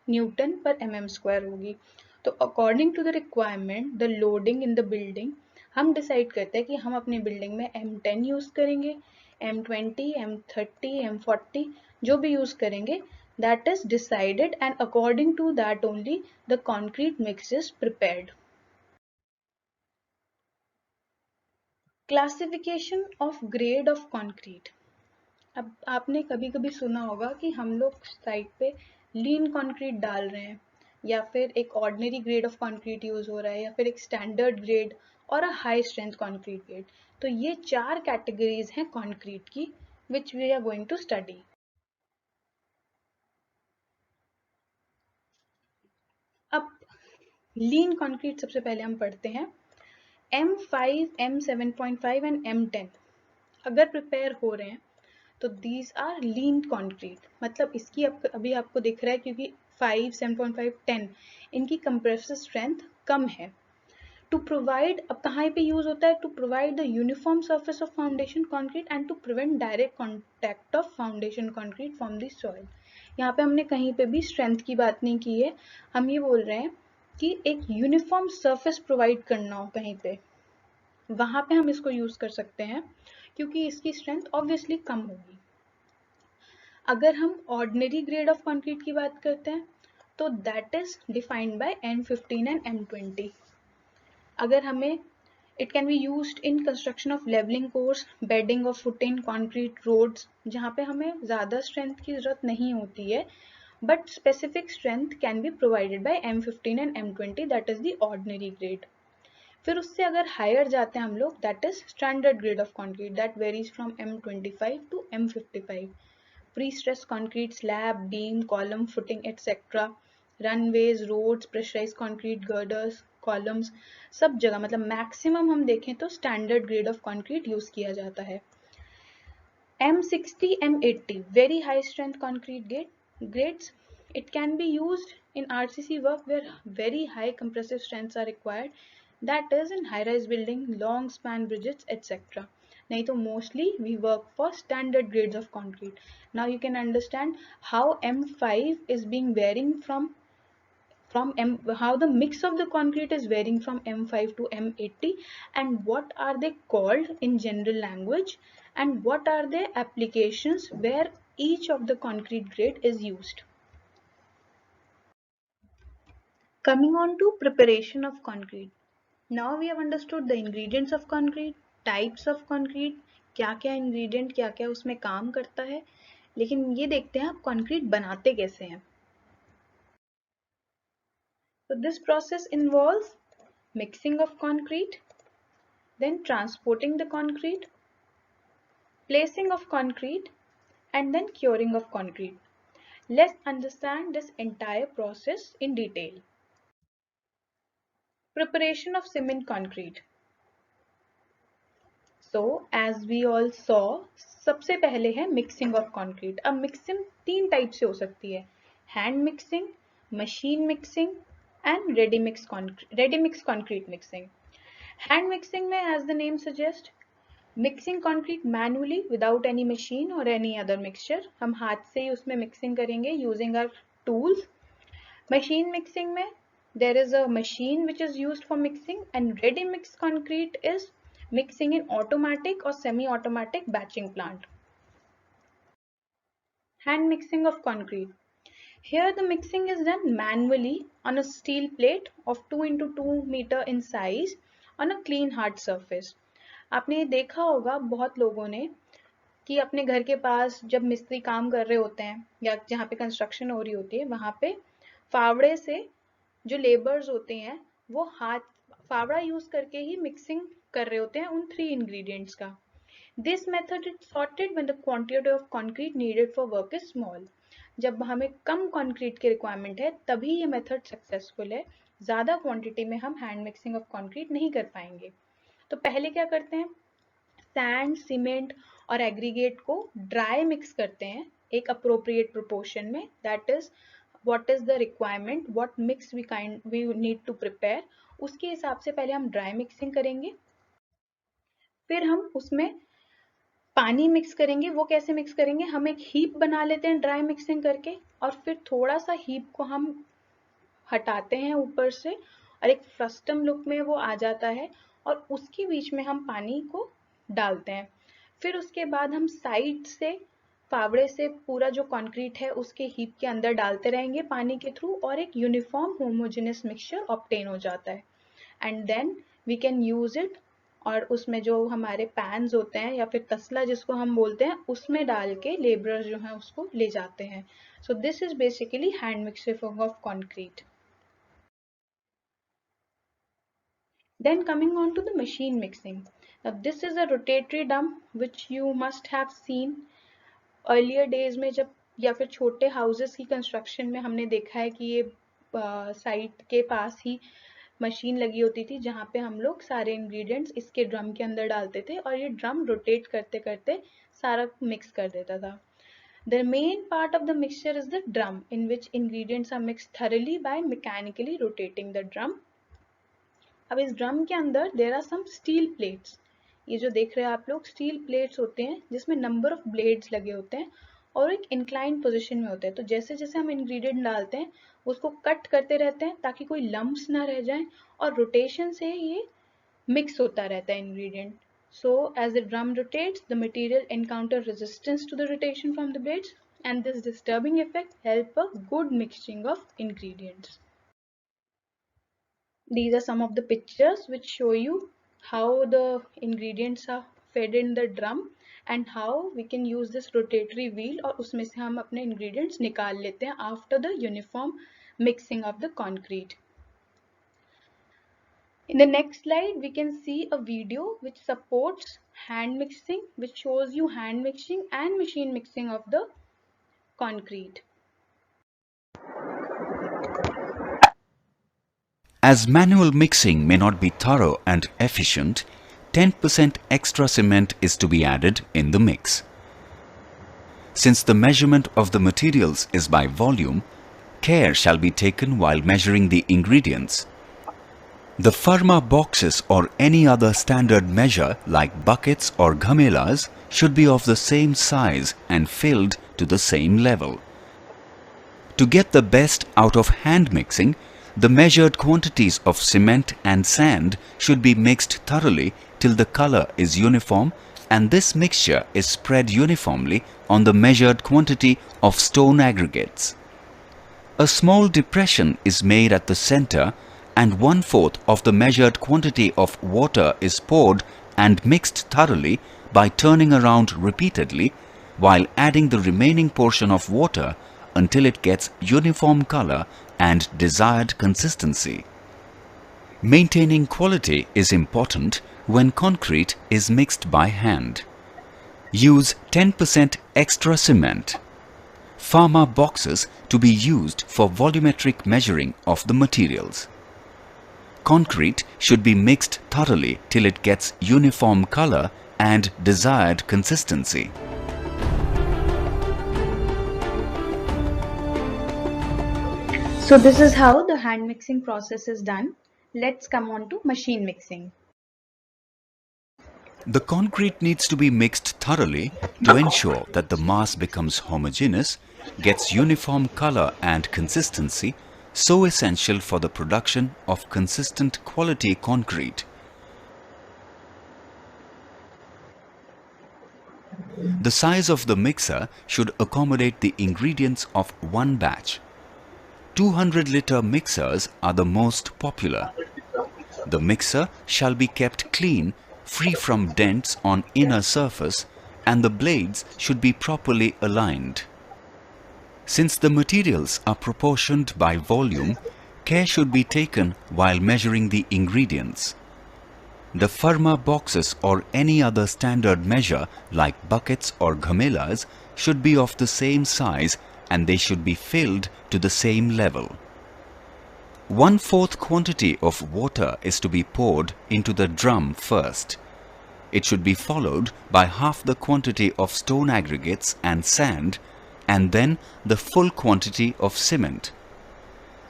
newton per mm square होगी. तो according to the requirement the loading in the building हम डिसाइड करते हैं कि हम अपनी बिल्डिंग में M10 यूज करेंगे, M20, M30, M40 जो भी यूज करेंगे, that is decided and according to that only the concrete mix is prepared. Classification of grade of concrete. अब आपने कभी कभी सुना होगा कि हम लोग साइट पे लीन कंक्रीट डाल रहे हैं, या फिर एक ordinary grade of concrete use हो रहा है, या फिर एक स्टैंडर्ड ग्रेड और a high strength concrete grade. तो ये 4 कैटेगरीज हैं कंक्रीट की, which we are going to study. अब लीन कंक्रीट सबसे पहले हम पढ़ते हैं। M5, M7.5 एंड M10 अगर प्रिपेयर हो रहे हैं तो दीज आर लीन कंक्रीट, मतलब इसकी अभी आपको दिख रहा है क्योंकि 5, 7.5, 10 इनकी कंप्रेसिव स्ट्रेंथ कम है। टू प्रोवाइड, अब कहाँ पे यूज होता है, to provide the uniform surface of foundation concrete and to prevent direct contact of foundation concrete from the soil. यहाँ पे हमने कहीं पे भी स्ट्रेंथ की बात नहीं की है, हम ये बोल रहे हैं कि एक यूनिफॉर्म सरफेस प्रोवाइड करना हो कहीं पे, वहां पे हम इसको यूज कर सकते हैं क्योंकि इसकी स्ट्रेंथ ऑब्वियसली कम होगी। अगर हम ऑर्डिनरी ग्रेड ऑफ कंक्रीट की बात करते हैं तो that is defined by M15 and M20। अगर हमें, it can be used in construction of levelling course, bedding of footing concrete roads, जहाँ पे हमें ज़्यादा स्ट्रेंथ की ज़रूरत नहीं होती है, but specific strength can be provided by M15 and M20, that is the ordinary grade. फिर उससे अगर हायर जाते हैं हम लोग, that is standard grade of concrete, that varies from M25 to M55। pre-stressed concrete slab, beam, column, footing, etc. runways, roads, pressurized concrete girders, columns, सब जगह मतलब मैक्सिमम हम देखें तो standard grade of concrete use किया जाता है। M60, M80 very high strength concrete grades. It can be used in RCC work where very high compressive strengths are required, that is in high-rise building, long span bridges, etc. नहीं तो mostly we work for standard grades of concrete. Now you can understand how M5 is being varying from how the mix of the concrete is varying from M5 to M80, and what are they called in general language, and what are the applications where each of the concrete grade is used. Coming on to preparation of concrete. Now we have understood the ingredients of concrete, types of concrete, क्या क्या ingredient क्या क्या उसमें काम करता है, लेकिन ये देखते हैं आप concrete बनाते कैसे हैं। So this process involves mixing of concrete, then transporting the concrete, placing of concrete, and then curing of concrete. Let's understand this entire process in detail. Preparation of cement concrete. So as we all saw, सबसे पहले है mixing of concrete. अब mixing 3 type से हो सकती है, hand mixing, machine mixing and ready mix concrete mixing. Hand mixing में, as the name suggests, mixing concrete manually without any machine और एनी अदर मिक्सचर, हम हाथ से ही उसमें मिक्सिंग करेंगे using our tools. Machine mixing में there is a machine which is used for mixing, and ready mix concrete is mixing in automatic और semi automatic batching plant. Hand mixing of concrete. Here the mixing is done manually on a steel plate of 2 into 2 meter in size on a clean hard surface. आपने देखा होगा बहुत लोगों ने कि अपने घर के पास जब मिस्त्री काम कर रहे होते हैं या जहाँ पे कंस्ट्रक्शन हो रही होती है, वहाँ पे फावड़े से जो लेबर्स होते हैं वो हाथ फावड़ा यूज करके ही मिक्सिंग कर रहे होते हैं उन 3 इंग्रेडिएंट्स का. This method is sorted when the quantity of concrete needed for work is small. जब हमें कम कंक्रीट की रिक्वायरमेंट है तभी ये मेथड सक्सेसफुल है, ज़्यादा क्वांटिटी में हम हैंड मिक्सिंग ऑफ कंक्रीट नहीं कर पाएंगे. तो पहले क्या करते हैं, सैंड, सीमेंट और एग्रीगेट को ड्राई मिक्स करते हैं एक अप्रोप्रिएट प्रोपोर्शन में, that is what is the requirement, what mix we need to prepare, उसके हिसाब से पहले हम ड्राई मिक्सिंग करेंगे. फिर हम उसमें पानी मिक्स करेंगे. वो कैसे मिक्स करेंगे, हम एक हीप बना लेते हैं ड्राई मिक्सिंग करके, और फिर थोड़ा सा हीप को हम हटाते हैं ऊपर से और एक फ्रस्टम लुक में वो आ जाता है, और उसके बीच में हम पानी को डालते हैं. फिर उसके बाद हम साइड से फावड़े से पूरा जो कंक्रीट है उसके हीप के अंदर डालते रहेंगे पानी के थ्रू, और एक यूनिफॉर्म होमोजेनियस मिक्सचर ऑब्टेन हो जाता है. And then we can use it, और उसमें जो हमारे पैन्स होते हैं या फिर तसला जिसको हम बोलते हैं, उसमें डाल के लेबरर्स जो हैं उसको ले जाते हैं. So this is basically hand mixing of concrete. Then coming on to the machine mixing. Now this is a rotatory drum which you must have seen earlier days में, जब या फिर छोटे houses की construction में हमने देखा है कि ये साइट के पास ही मशीन लगी होती थी जहाँ पे हम लोग सारे इंग्रेडिएंट्स इसके ड्रम के अंदर डालते थे और ये ड्रम रोटेट करते करते सारा मिक्स कर देता था. The main part of the mixture is the drum, in which ingredients are mixed thoroughly by mechanically rotating the drum. अब इस ड्रम के अंदर there are some steel plates. ये जो देख रहे हैं आप लोग स्टील प्लेट्स होते हैं जिसमें नंबर ऑफ ब्लेड्स लगे होते हैं और एक इंक्लाइन पोजीशन में होते हैं. तो जैसे जैसे हम इंग्रेडिएंट डालते हैं उसको कट करते रहते हैं ताकि कोई लम्प्स ना रह जाएं और रोटेशन से ये मिक्स होता रहता है ingredient. So as the drum rotates, the material encounter resistance to the rotation from the blades, and this disturbing effect help a good mixing of ingredients. These are some of the pictures which show you how the ingredients are fed in the drum and how we can use this rotatory wheel और उसमें से हम अपने ingredients निकाल लेते हैं after the uniform mixing of the concrete. In the next slide, we can see a video which supports hand mixing, which shows you hand mixing and machine mixing of the concrete. As manual mixing may not be thorough and efficient, 10% extra cement is to be added in the mix. Since the measurement of the materials is by volume, care shall be taken while measuring the ingredients. The pharma boxes or any other standard measure like buckets or ghamelas should be of the same size and filled to the same level. To get the best out of hand mixing, the measured quantities of cement and sand should be mixed thoroughly till the color is uniform, and this mixture is spread uniformly on the measured quantity of stone aggregates. A small depression is made at the center, and 1/4 of the measured quantity of water is poured and mixed thoroughly by turning around repeatedly, while adding the remaining portion of water until it gets uniform color and desired consistency. Maintaining quality is important when concrete is mixed by hand. Use 10% extra cement. Pharma boxes to be used for volumetric measuring of the materials. Concrete should be mixed thoroughly till it gets uniform color and desired consistency. So this is how the hand mixing process is done. Let's come on to machine mixing. The concrete needs to be mixed thoroughly to ensure that the mass becomes homogeneous, gets uniform color and consistency, so essential for the production of consistent quality concrete. The size of the mixer should accommodate the ingredients of one batch. 200-liter mixers are the most popular. The mixer shall be kept clean, free from dents on inner surface, and the blades should be properly aligned. Since the materials are proportioned by volume, care should be taken while measuring the ingredients. The pharma boxes or any other standard measure like buckets or ghamelas should be of the same size, and they should be filled to the same level. 1/4 quantity of water is to be poured into the drum first. It should be followed by half the quantity of stone aggregates and sand, and then the full quantity of cement.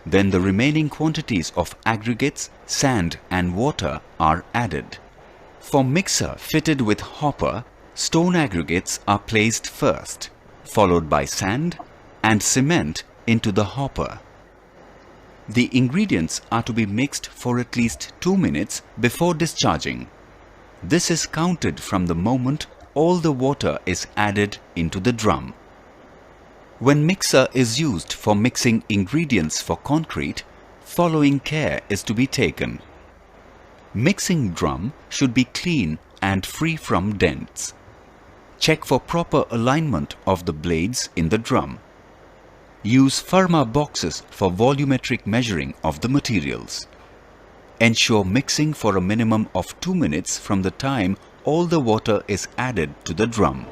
Then the remaining quantities of aggregates, sand and water are added. For mixer fitted with hopper, stone aggregates are placed first, followed by sand and cement into the hopper. The ingredients are to be mixed for at least 2 minutes before discharging. This is counted from the moment all the water is added into the drum. When mixer is used for mixing ingredients for concrete, following care is to be taken. Mixing drum should be clean and free from dents. Check for proper alignment of the blades in the drum. Use pharma boxes for volumetric measuring of the materials. Ensure mixing for a minimum of 2 minutes from the time all the water is added to the drum.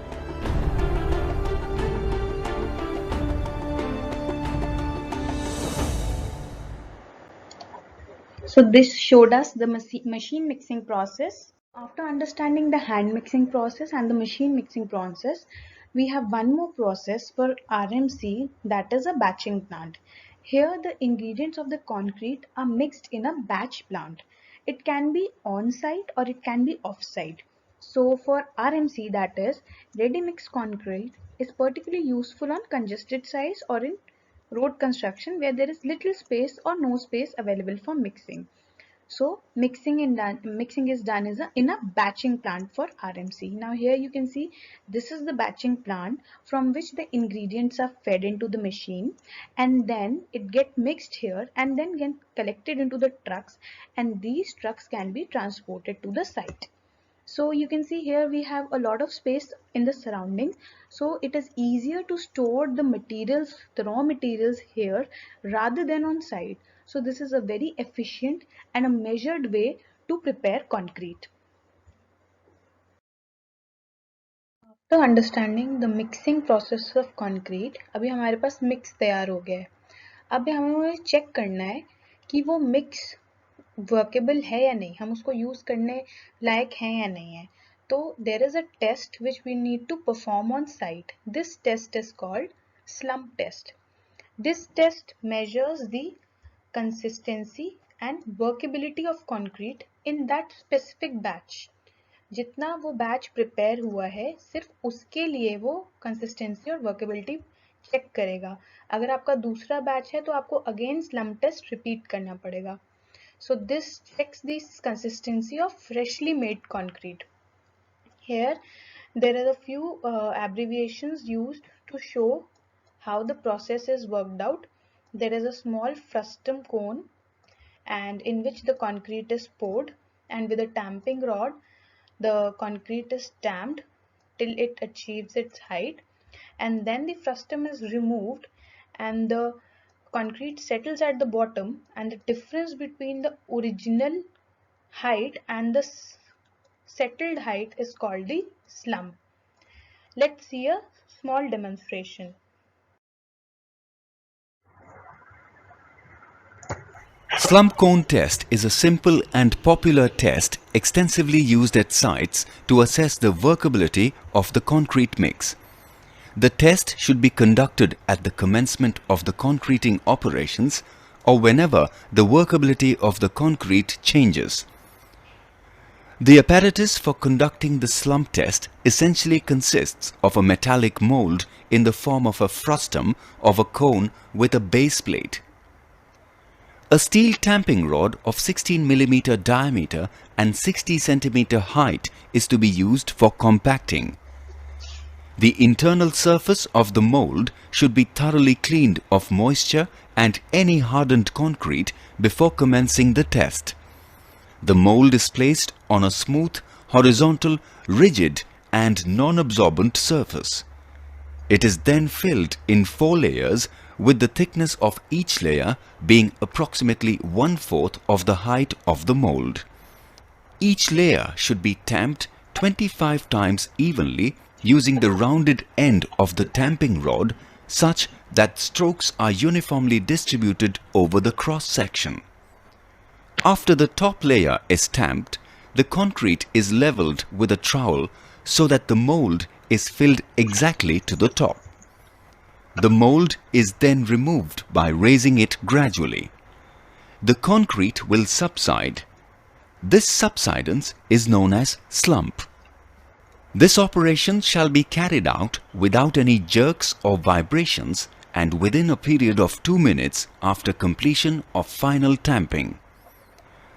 So this showed us the machine mixing process. After understanding the hand mixing process and the machine mixing process, we have one more process for RMC, that is a batching plant. Here the ingredients of the concrete are mixed in a batch plant. It can be on-site or it can be off-site. So for RMC, that is ready mixed concrete, is particularly useful on congested sites or in road construction where there is little space or no space available for mixing. So mixing is done in a batching plant for RMC. Now here you can see this is the batching plant from which the ingredients are fed into the machine, and then it get mixed here and then get collected into the trucks, and these trucks can be transported to the site. So you can see here we have a lot of space in the surroundings, so it is easier to store the materials, the raw materials here rather than on site. So this is a very efficient and a measured way to prepare concrete. After understanding the mixing process of concrete, अभी हमारे पास mix तैयार हो गया है. अब हमें check करना है कि वो mix वर्केबल है या नहीं, हम उसको यूज करने लायक हैं या नहीं है. तो there is a test which we need to perform on site. This test is called slump test. This test measures the consistency and workability of concrete in that specific batch. जितना वो batch prepare हुआ है सिर्फ उसके लिए वो consistency और workability check करेगा. अगर आपका दूसरा बैच है तो आपको अगेन slump test रिपीट करना पड़ेगा. So this checks the consistency of freshly made concrete. Here there are a few abbreviations used to show how the process is worked out. There is a small frustum cone and in which the concrete is poured, and with a tamping rod the concrete is tamped till it achieves its height, and then the frustum is removed and the concrete settles at the bottom, and the difference between the original height and the settled height is called the slump. Let's see a small demonstration. Slump cone test is a simple and popular test extensively used at sites to assess the workability of the concrete mix. The test should be conducted at the commencement of the concreting operations or whenever the workability of the concrete changes. The apparatus for conducting the slump test essentially consists of a metallic mold in the form of a frustum of a cone with a base plate. A steel tamping rod of 16 mm diameter and 60 cm height is to be used for compacting. The internal surface of the mold should be thoroughly cleaned of moisture and any hardened concrete before commencing the test. The mold is placed on a smooth, horizontal, rigid and non-absorbent surface. It is then filled in 4 layers, with the thickness of each layer being approximately 1/4 of the height of the mold. Each layer should be tamped 25 times evenly using the rounded end of the tamping rod such that strokes are uniformly distributed over the cross section. After the top layer is tamped, the concrete is leveled with a trowel so that the mold is filled exactly to the top. The mold is then removed by raising it gradually. The concrete will subside. This subsidence is known as slump. This operation shall be carried out without any jerks or vibrations and within a period of 2 minutes after completion of final tamping.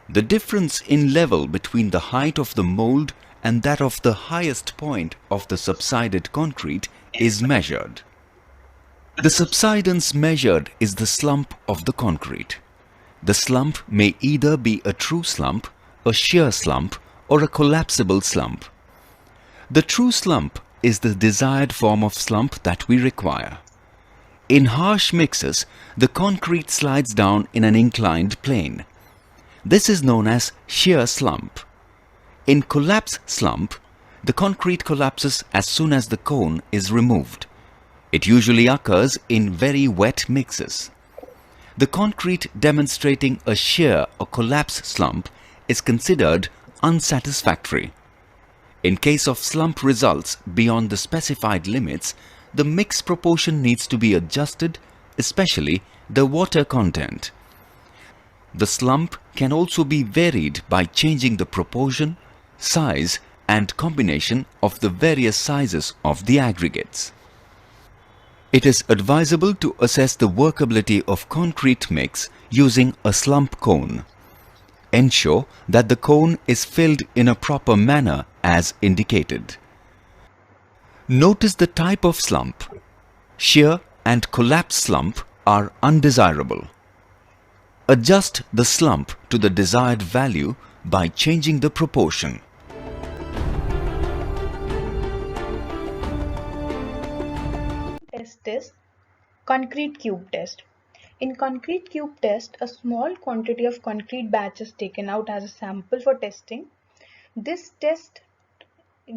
The difference in level between the height of the mold and that of the highest point of the subsided concrete is measured. The subsidence measured is the slump of the concrete. The slump may either be a true slump, a shear slump, or a collapsible slump. The true slump is the desired form of slump that we require. In harsh mixes, the concrete slides down in an inclined plane. This is known as shear slump. In collapse slump, the concrete collapses as soon as the cone is removed. It usually occurs in very wet mixes. The concrete demonstrating a shear or collapse slump is considered unsatisfactory. In case of slump results beyond the specified limits, the mix proportion needs to be adjusted, especially the water content. The slump can also be varied by changing the proportion, size and combination of the various sizes of the aggregates. It is advisable to assess the workability of concrete mix using a slump cone. Ensure that the cone is filled in a proper manner as indicated. Notice the type of slump. Shear and collapse slump are undesirable. Adjust the slump to the desired value by changing the proportion. Test is concrete cube test. In concrete cube test, a small quantity of concrete batch is taken out as a sample for testing. This test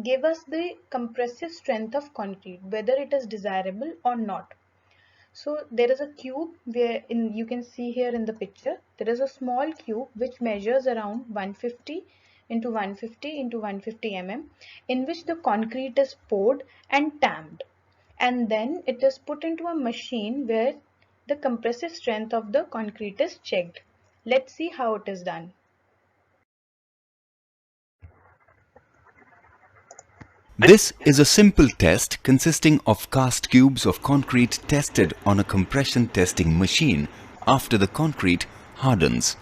gave us the compressive strength of concrete, whether it is desirable or not. So there is a cube where you can see here in the picture, there is a small cube which measures around 150 into 150 into 150 mm, in which the concrete is poured and tamped, and then it is put into a machine where the compressive strength of the concrete is checked. Let's see how it is done. This is a simple test consisting of cast cubes of concrete tested on a compression testing machine after the concrete hardens.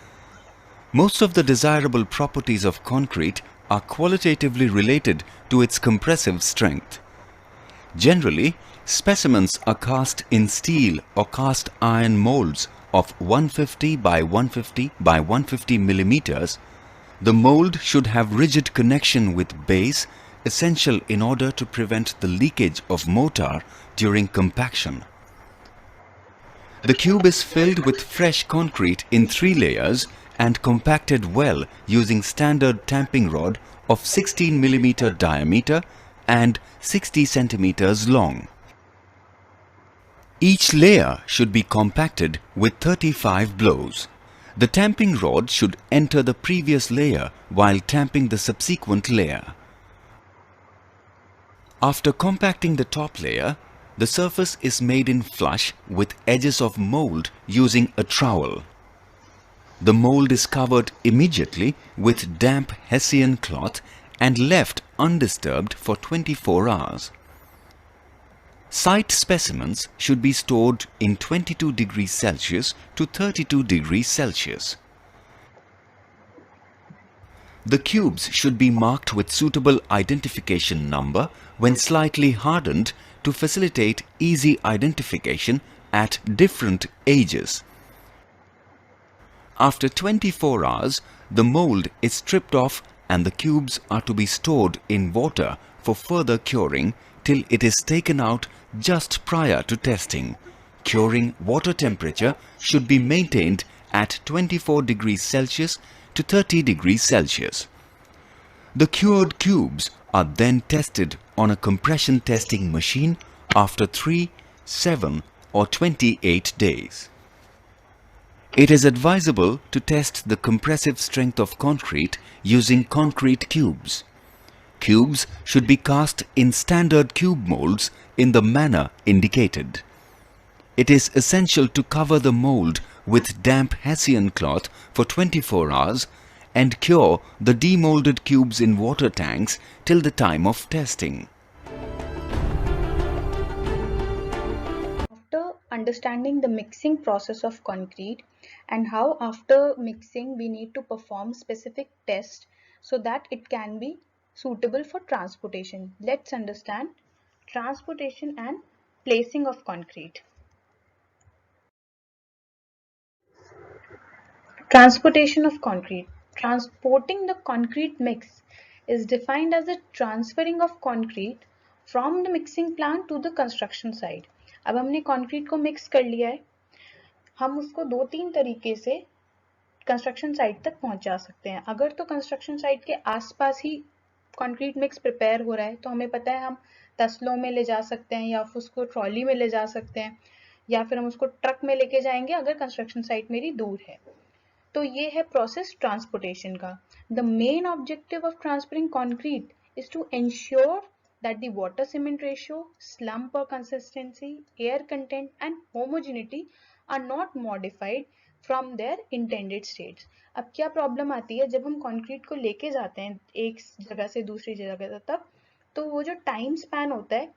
Most of the desirable properties of concrete are qualitatively related to its compressive strength. Generally, specimens are cast in steel or cast iron molds of 150 by 150 by 150 millimeters. The mold should have rigid connection with base, essential in order to prevent the leakage of mortar during compaction. The cube is filled with fresh concrete in 3 layers and compacted well using standard tamping rod of 16 mm diameter and 60 centimeters long. Each layer should be compacted with 35 blows. The tamping rod should enter the previous layer while tamping the subsequent layer. After compacting the top layer, the surface is made in flush with edges of mold using a trowel. The mold is covered immediately with damp Hessian cloth and left undisturbed for 24 hours. Site specimens should be stored in 22 degrees Celsius to 32 degrees Celsius. The cubes should be marked with suitable identification number when slightly hardened to facilitate easy identification at different ages. After 24 hours, the mold is stripped off and the cubes are to be stored in water for further curing till it is taken out just prior to testing. Curing water temperature should be maintained at 24 degrees Celsius to 30 degrees Celsius. The cured cubes are then tested on a compression testing machine after 3, 7 or 28 days. It is advisable to test the compressive strength of concrete using concrete cubes. Cubes should be cast in standard cube molds in the manner indicated. It is essential to cover the mold with damp Hessian cloth for 24 hours and cure the demolded cubes in water tanks till the time of testing. After understanding the mixing process of concrete and how after mixing we need to perform specific tests so that it can be suitable for transportation, let's understand transportation and placing of concrete. Transportation of concrete. Transporting the concrete mix is defined as the transferring of concrete from the mixing plant to the construction site. अब हमने concrete को mix कर लिया है, हम उसको 2-3 तरीके से कंस्ट्रक्शन साइट तक पहुंचा सकते हैं। अगर तो कंस्ट्रक्शन साइट के आसपास ही कंक्रीट मिक्स प्रिपेयर हो रहा है तो हमें पता है हम तसलों में ले जा सकते हैं या फिर उसको ट्रॉली में ले जा सकते हैं या फिर हम उसको ट्रक में लेके जाएंगे अगर कंस्ट्रक्शन साइट मेरी दूर है। तो ये है प्रोसेस ट्रांसपोर्टेशन का। The main objective of transferring concrete is to ensure that the water cement ratio, slump or consistency, air content and homogeneity are not modified from their intended states। अब क्या problem आती है जब हम concrete को लेके जाते हैं एक जगह से दूसरी जगह तक, तो वो जो टाइम स्पैन होता है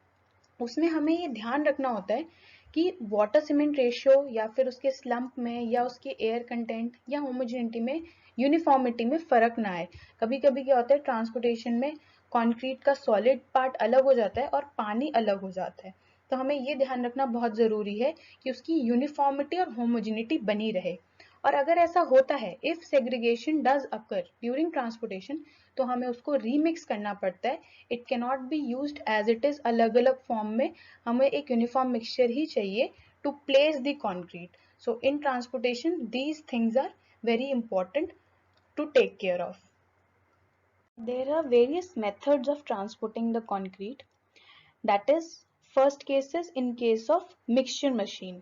उसमें हमें ये ध्यान रखना होता है कि वाटर सीमेंट रेशियो या फिर उसके स्लम्प में या उसके एयर कंटेंट या होमोजेनिटी में, यूनिफॉर्मिटी में फर्क ना आए। कभी कभी क्या होता है ट्रांसपोर्टेशन में कंक्रीट का सॉलिड पार्ट अलग हो जाता है और पानी अलग हो जाता है, तो हमें ये ध्यान रखना बहुत ज़रूरी है कि उसकी यूनिफॉर्मिटी और होमोजेनिटी बनी रहे। और अगर ऐसा होता है, if segregation does occur during transportation, तो हमें उसको रीमिक्स करना पड़ता है। It can not be used as it is अलग अलग फॉर्म में, हमें एक यूनिफॉर्म मिक्सचर ही चाहिए to place the concrete. So in transportation these things are very important to take care of. There are various methods of transporting the concrete. That is, first case is in case of mixture machine.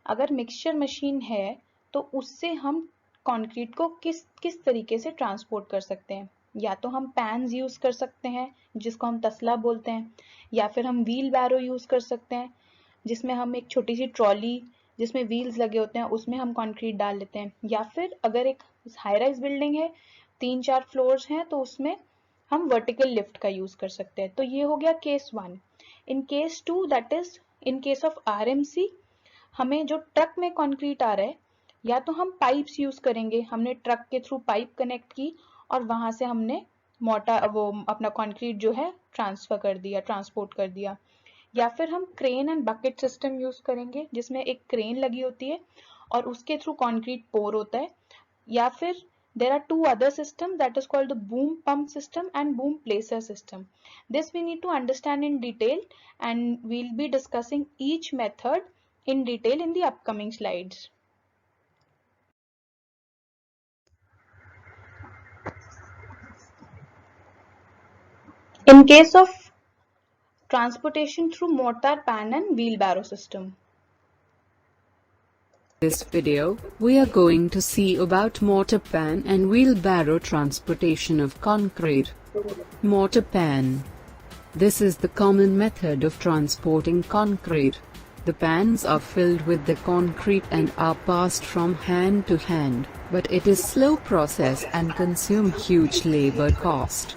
अगर mixture machine है तो उससे हम concrete को किस तरीके से transport कर सकते हैं। या तो हम pans use कर सकते हैं जिसको हम तसला बोलते हैं, या फिर हम wheel barrow use कर सकते हैं जिसमें हम एक छोटी सी ट्रॉली जिसमें व्हील्स लगे होते हैं उसमें हम कंक्रीट डाल लेते हैं। या फिर अगर एक हाई राइज बिल्डिंग है, 3-4 फ्लोर्स हैं, तो उसमें हम वर्टिकल लिफ्ट का यूज कर सकते हैं। तो ये हो गया case 1। In case 2 that is in case of RMC, हमें जो ट्रक में कंक्रीट आ रहा है या तो हम पाइप्स यूज करेंगे, हमने ट्रक के थ्रू पाइप कनेक्ट की और वहां से हमने वो अपना कंक्रीट जो है ट्रांसफर कर दिया, ट्रांसपोर्ट कर दिया। या फिर हम crane and bucket system use करेंगे जिसमें एक क्रेन लगी होती है और उसके थ्रू कंक्रीट पोर होता है। या फिर there are two other systems that is called the boom pump system and boom placer system. This we need to understand in detail and we'll be discussing each method in detail in the upcoming slides. In case of transportation through mortar pan and wheelbarrow system. This video, we are going to see about mortar pan and wheelbarrow transportation of concrete. Mortar pan. This is the common method of transporting concrete. The pans are filled with the concrete and are passed from hand to hand, but it is slow process and consume huge labor cost.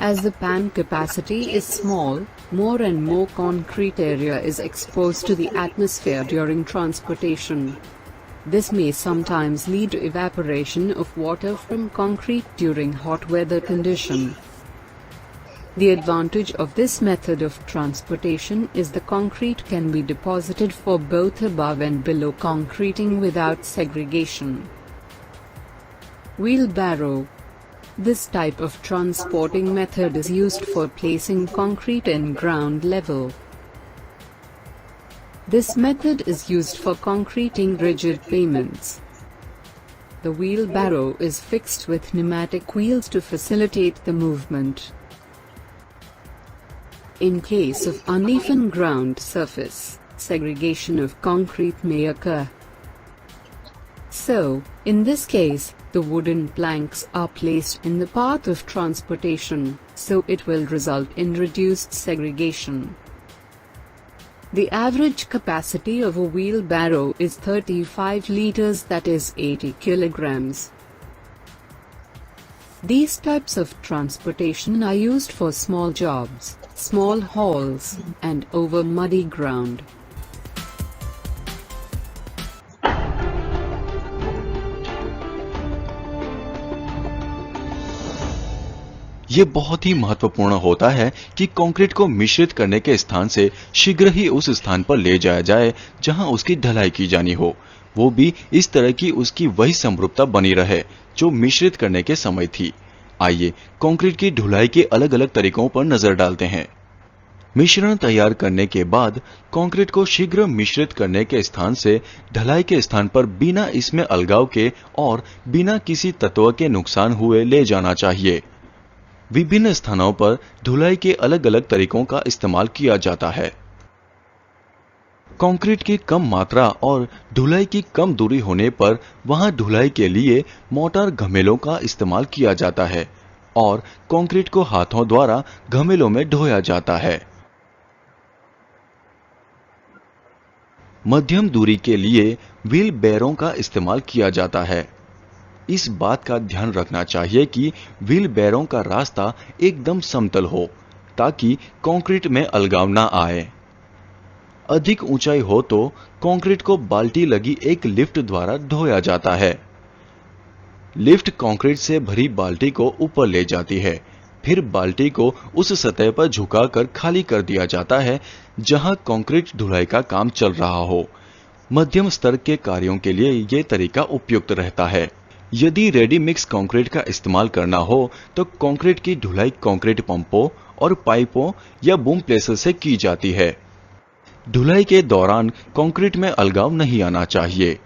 As the pan capacity is small, more and more concrete area is exposed to the atmosphere during transportation. This may sometimes lead to evaporation of water from concrete during hot weather condition. The advantage of this method of transportation is the concrete can be deposited for both above and below concreting without segregation. Wheelbarrow. This type of transporting method is used for placing concrete in ground level. This method is used for concreting rigid pavements. The wheelbarrow is fixed with pneumatic wheels to facilitate the movement. In case of uneven ground surface, segregation of concrete may occur. So, in this case, the wooden planks are placed in the path of transportation, so it will result in reduced segregation. The average capacity of a wheelbarrow is 35 liters, that is 80 kilograms. These types of transportation are used for small jobs, small hauls, and over muddy ground. ये बहुत ही महत्वपूर्ण होता है कि concrete को मिश्रित करने के स्थान से शीघ्र ही उस स्थान पर ले जाया जाए जहां उसकी ढलाई की जानी हो, वो भी इस तरह की उसकी वही समरूपता बनी रहे जो मिश्रित करने के समय थी। आइए कंक्रीट की ढुलाई के अलग अलग तरीकों पर नजर डालते हैं। मिश्रण तैयार करने के बाद कंक्रीट को शीघ्र मिश्रित करने के स्थान से ढलाई के स्थान पर बिना इसमें अलगाव के और बिना किसी तत्व के नुकसान हुए ले जाना चाहिए। विभिन्न स्थानों पर धुलाई के अलग अलग तरीकों का इस्तेमाल किया जाता है। कंक्रीट की कम मात्रा और धुलाई की कम दूरी होने पर वहां धुलाई के लिए मोटार घमेलों का इस्तेमाल किया जाता है और कंक्रीट को हाथों द्वारा घमेलों में ढोया जाता है। मध्यम दूरी के लिए व्हील बैरों का इस्तेमाल किया जाता है। इस बात का ध्यान रखना चाहिए कि व्हील बैरों का रास्ता एकदम समतल हो ताकि कंक्रीट में अलगाव ना आए। अधिक ऊंचाई हो तो कंक्रीट को बाल्टी लगी एक लिफ्ट द्वारा ढोया जाता है। लिफ्ट कंक्रीट से भरी बाल्टी को ऊपर ले जाती है, फिर बाल्टी को उस सतह पर झुकाकर खाली कर दिया जाता है जहां कंक्रीट धुलाई का काम चल रहा हो। मध्यम स्तर के कार्यों के लिए यह तरीका उपयुक्त रहता है। यदि रेडी मिक्स कंक्रीट का इस्तेमाल करना हो तो कंक्रीट की धुलाई कंक्रीट पंपों और पाइपों या बूम प्लेसर से की जाती है। धुलाई के दौरान कंक्रीट में अलगाव नहीं आना चाहिए।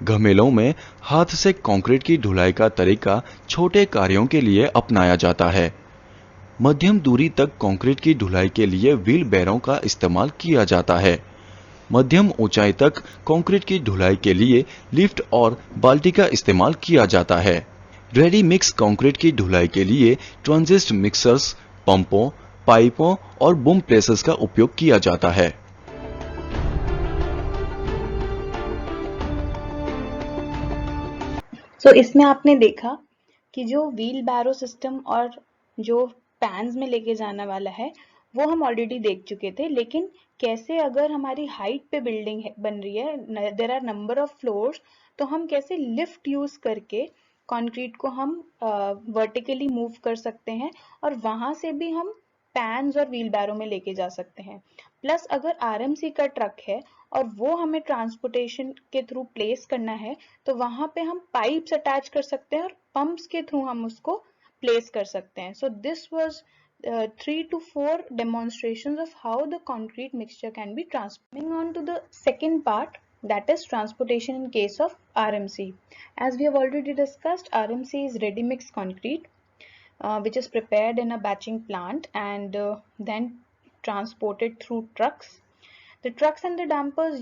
घमेलों में हाथ से कंक्रीट की धुलाई का तरीका छोटे कार्यों के लिए अपनाया जाता है। मध्यम दूरी तक कंक्रीट की धुलाई के लिए व्हील बैरों का इस्तेमाल किया जाता है। मध्यम ऊंचाई तक कंक्रीट की धुलाई के लिए लिफ्ट और बाल्टी का इस्तेमाल किया जाता है। रेडी मिक्स कंक्रीट की धुलाई के लिए ट्रांजिस्ट मिक्सर्स, पंपों, पाइपों और बूम प्रेसर्स का उपयोग किया जाता है। इसमें आपने देखा कि जो व्हील बैरो सिस्टम और जो पैन्स में लेके जाने वाला है वो हम ऑलरेडी देख चुके थे, लेकिन कैसे अगर हमारी हाइट पे बिल्डिंग बन रही है, there are number of floors, तो हम कैसे लिफ्ट यूज करके कंक्रीट को हम वर्टिकली मूव कर सकते हैं और वहां से भी हम पैन्स और व्हील बैरो में लेके जा सकते हैं। प्लस अगर आरएमसी का ट्रक है और वो हमें ट्रांसपोर्टेशन के थ्रू प्लेस करना है तो वहां पे हम पाइप्स अटैच कर सकते हैं और पंप्स के थ्रू हम उसको प्लेस कर सकते हैं। So this was 3 to 4 demonstrations of how the concrete mixture can be transported. Moving on to the second part, that is transportation in case of RMC. As we have already discussed, RMC is ready mix concrete which is prepared in a batching plant and then transported through trucks. The trucks and the dampers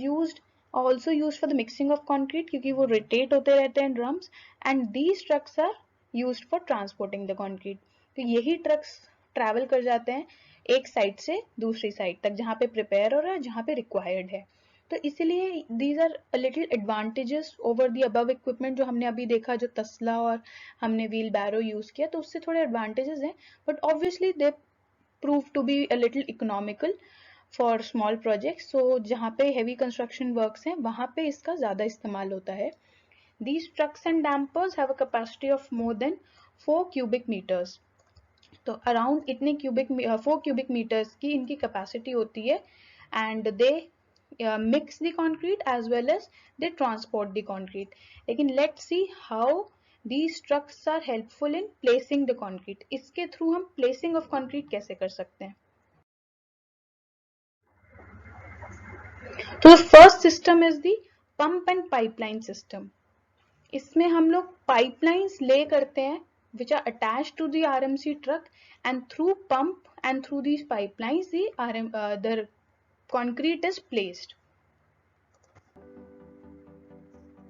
also used for the mixing of concrete क्योंकि वो rotate होते रहते हैं drums, and these trucks are used for transporting the concrete. तो यही trucks travel कर जाते हैं एक साइड से दूसरी साइड तक जहाँ पे प्रिपेयर हो रहा है, जहाँ पे रिक्वायर्ड है। तो इसलिए these are a little advantages over the above equipment जो हमने अभी देखा, जो तसला और हमने व्हील बैरो यूज किया, तो उससे थोड़े एडवांटेजेस हैं, but obviously they prove to be a little economical for small projects. So जहाँ पे हैवी कंस्ट्रक्शन वर्क्स हैं वहाँ पे इसका ज्यादा इस्तेमाल होता है। These trucks and dampers have a capacity of more than 4 cubic meters. तो अराउंड इतने 4 क्यूबिक मीटर्स की इनकी कैपेसिटी होती है and they mix the concrete as well as they transport the concrete. लेकिन let's see how these trucks are helpful in placing the concrete. इसके through हम placing of concrete कैसे कर सकते हैं। तो the first system is the pump and pipeline system. इसमें हम लोग पाइपलाइंस ले करते हैं which are attached to the RMC truck, and through pump and through these pipelines the concrete is placed.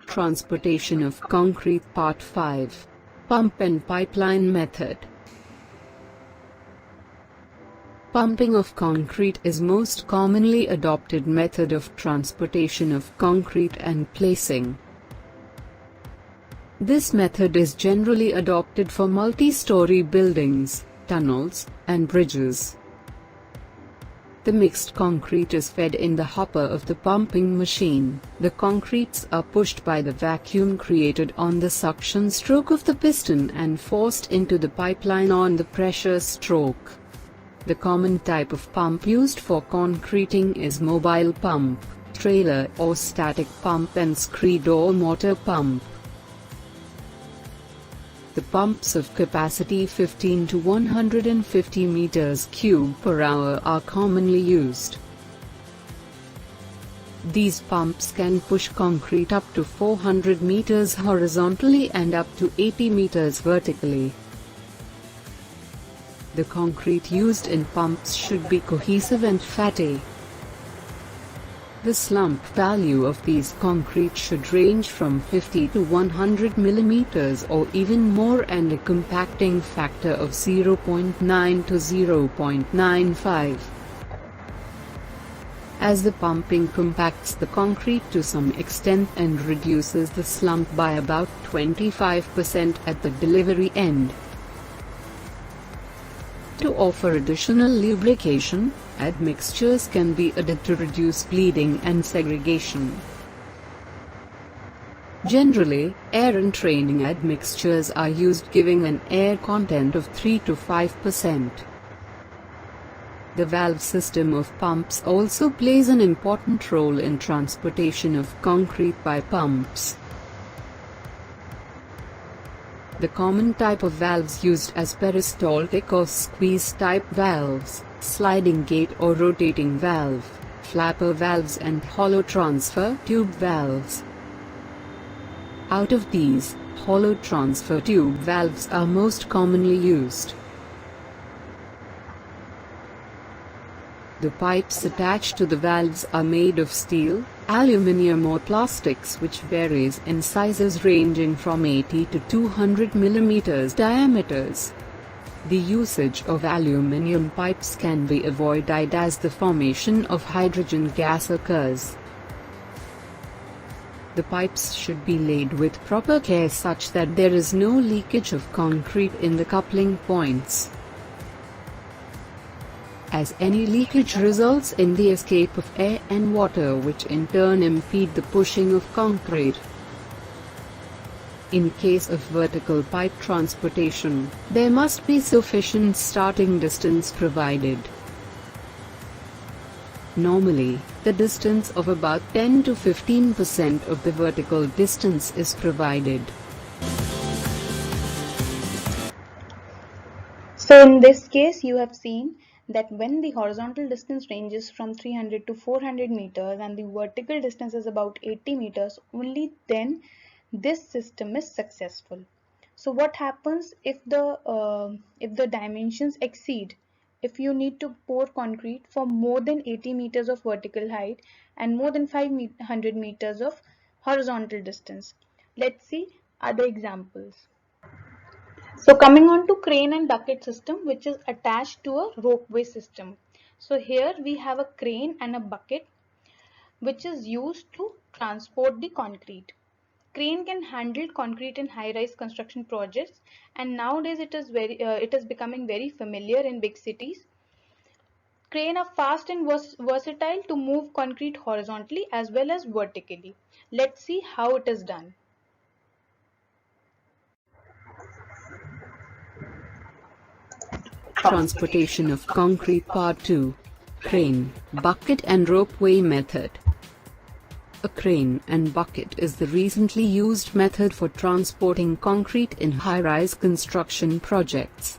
Transportation of concrete Part 5. Pump and pipeline method. Pumping of concrete is most commonly adopted method of transportation of concrete and placing. This method is generally adopted for multi-story buildings, tunnels, and bridges. The mixed concrete is fed in the hopper of the pumping machine. The concretes are pushed by the vacuum created on the suction stroke of the piston and forced into the pipeline on the pressure stroke. The common type of pump used for concreting is mobile pump, trailer or static pump, and screed or motor pump. the pumps of capacity 15 to 150 meters cube per hour are commonly used. These pumps can push concrete up to 400 meters horizontally and up to 80 meters vertically. The concrete used in pumps should be cohesive and fatty. The slump value of these concrete should range from 50 to 100 millimeters or even more, and a compacting factor of 0.9 to 0.95. As the pumping compacts the concrete to some extent and reduces the slump by about 25% at the delivery end. To offer additional lubrication, admixtures can be added to reduce bleeding and segregation. Generally, air entraining admixtures are used, giving an air content of 3 to 5%. The valve system of pumps also plays an important role in transportation of concrete by pumps. The common type of valves used as peristaltic or squeeze-type valves, sliding gate or rotating valve, flapper valves and hollow transfer tube valves. Out of these, hollow transfer tube valves are most commonly used. The pipes attached to the valves are made of steel, aluminum or plastics, which varies in sizes ranging from 80 to 200 millimeters diameters. The usage of aluminum pipes can be avoided as the formation of hydrogen gas occurs. The pipes should be laid with proper care such that there is no leakage of concrete in the coupling points, as any leakage results in the escape of air and water, which in turn impede the pushing of concrete. In case of vertical pipe transportation, there must be sufficient starting distance provided. Normally, the distance of about 10 to 15% of the vertical distance is provided. So in this case, you have seen that when the horizontal distance ranges from 300 to 400 meters and the vertical distance is about 80 meters, only then this system is successful. So what happens if the dimensions exceed? If you need to pour concrete for more than 80 meters of vertical height and more than 500 meters of horizontal distance. Let's see other examples. So coming on to crane and bucket system, which is attached to a ropeway system. So here we have a crane and a bucket which is used to transport the concrete. Crane can handle concrete in high-rise construction projects, and nowadays it is becoming very familiar in big cities. Crane are fast and versatile to move concrete horizontally as well as vertically. Let's see how it is done. Transportation of concrete Part 2. Crane, bucket and ropeway method. A crane and bucket is the recently used method for transporting concrete in high-rise construction projects.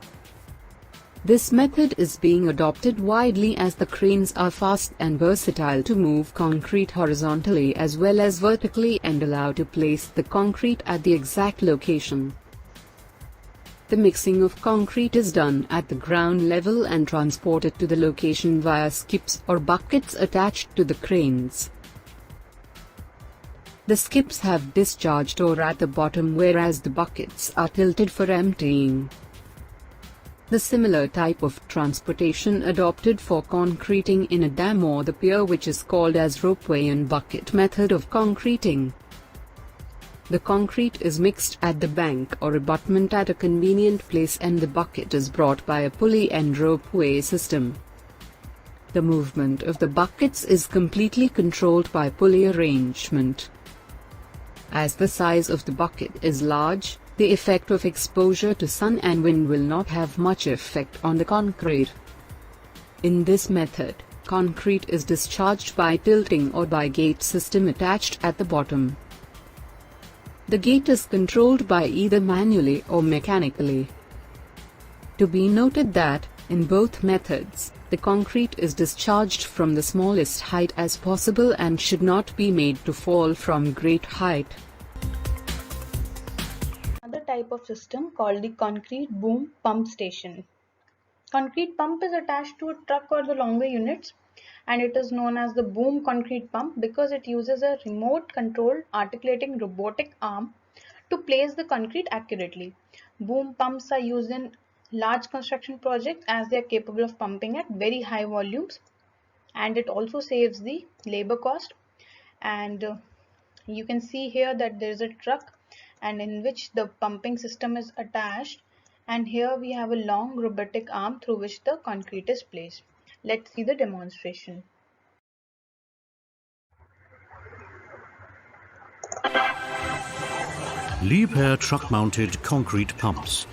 This method is being adopted widely as the cranes are fast and versatile to move concrete horizontally as well as vertically and allow to place the concrete at the exact location. The mixing of concrete is done at the ground level and transported to the location via skips or buckets attached to the cranes. The skips have discharge door at the bottom, whereas the buckets are tilted for emptying. The similar type of transportation adopted for concreting in a dam or the pier, which is called as ropeway and bucket method of concreting. The concrete is mixed at the bank or abutment at a convenient place and the bucket is brought by a pulley and ropeway system. The movement of the buckets is completely controlled by pulley arrangement. As the size of the bucket is large, the effect of exposure to sun and wind will not have much effect on the concrete. In this method, concrete is discharged by tilting or by gate system attached at the bottom. The gate is controlled by either manually or mechanically. To be noted that, in both methods, the concrete is discharged from the smallest height as possible and should not be made to fall from great height. Another type of system called the concrete boom pump station. Concrete pump is attached to a truck or the longer units, and it is known as the boom concrete pump because it uses a remote controlled articulating robotic arm to place the concrete accurately. Boom pumps are used in large construction projects as they are capable of pumping at very high volumes, and it also saves the labor cost. And you can see here that there is a truck and in which the pumping system is attached, and here we have a long robotic arm through which the concrete is placed. Let's see the demonstration. Liebherr truck-mounted concrete pumps.